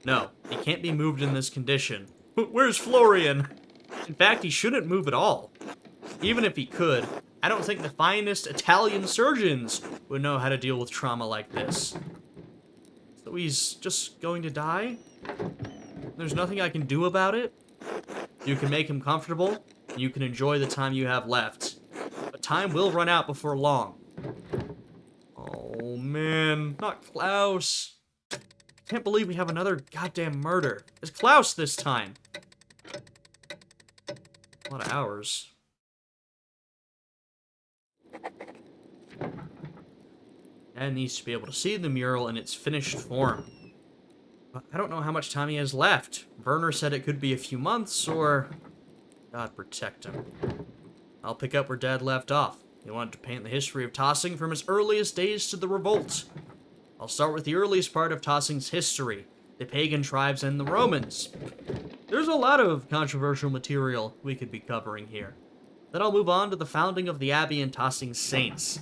No, he can't be moved in this condition. Where's Florian? In fact, he shouldn't move at all. Even if he could, I don't think the finest Italian surgeons would know how to deal with trauma like this. So he's just going to die? There's nothing I can do about it? You can make him comfortable, and you can enjoy the time you have left. But time will run out before long. Oh man, not Klaus. Can't believe we have another goddamn murder. It's Klaus this time. A lot of hours. Dad needs to be able to see the mural in its finished form. But I don't know how much time he has left. Werner said it could be a few months, or... God protect him. I'll pick up where Dad left off. He wanted to paint the history of Tassing from his earliest days to the revolt. I'll start with the earliest part of Tassing's history, the pagan tribes and the Romans. There's a lot of controversial material we could be covering here. Then I'll move on to the founding of the Abbey and Tassing's saints.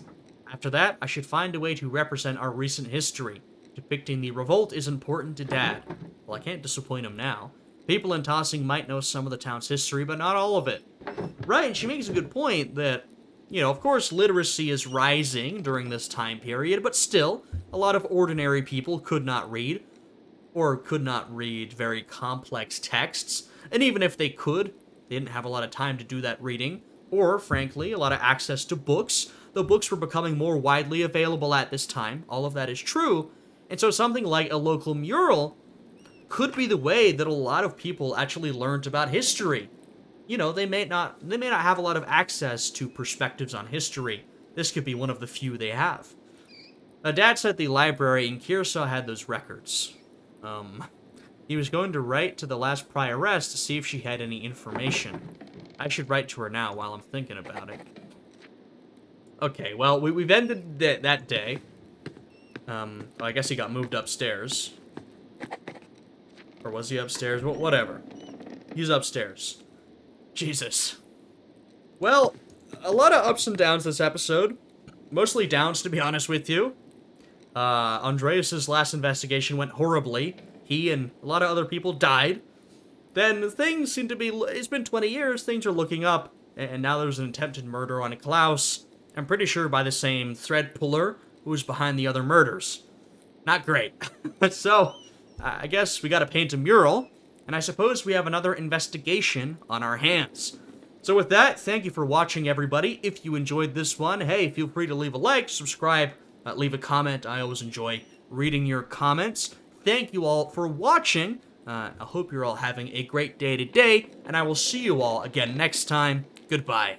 After that, I should find a way to represent our recent history. Depicting the revolt is important to Dad. Well, I can't disappoint him now. People in Tassing might know some of the town's history, but not all of it. Right, and she makes a good point that, you know, of course literacy is rising during this time period, but still, a lot of ordinary people could not read, or could not read very complex texts, and even if they could, they didn't have a lot of time to do that reading, or, frankly, a lot of access to books. The books were becoming more widely available at this time, all of that is true, and so something like a local mural could be the way that a lot of people actually learned about history. You know, they may not have a lot of access to perspectives on history. This could be one of the few they have. Dad said the library in Kearsarge had those records. He was going to write to the last prioress to see if she had any information. I should write to her now while I'm thinking about it. Okay, well, we've ended that day. Well, I guess he got moved upstairs. Or was he upstairs? Well, whatever. He's upstairs. Jesus. Well, a lot of ups and downs this episode. Mostly downs, to be honest with you. Andreas' last investigation went horribly. He and a lot of other people died. Then things seem to be... It's been 20 years, things are looking up. And now there's an attempted murder on Klaus. I'm pretty sure by the same thread puller who was behind the other murders. Not great. So, I guess we gotta paint a mural, and I suppose we have another investigation on our hands. So with that, thank you for watching, everybody. If you enjoyed this one, hey, feel free to leave a like, subscribe, leave a comment. I always enjoy reading your comments. Thank you all for watching. I hope you're all having a great day today, and I will see you all again next time. Goodbye.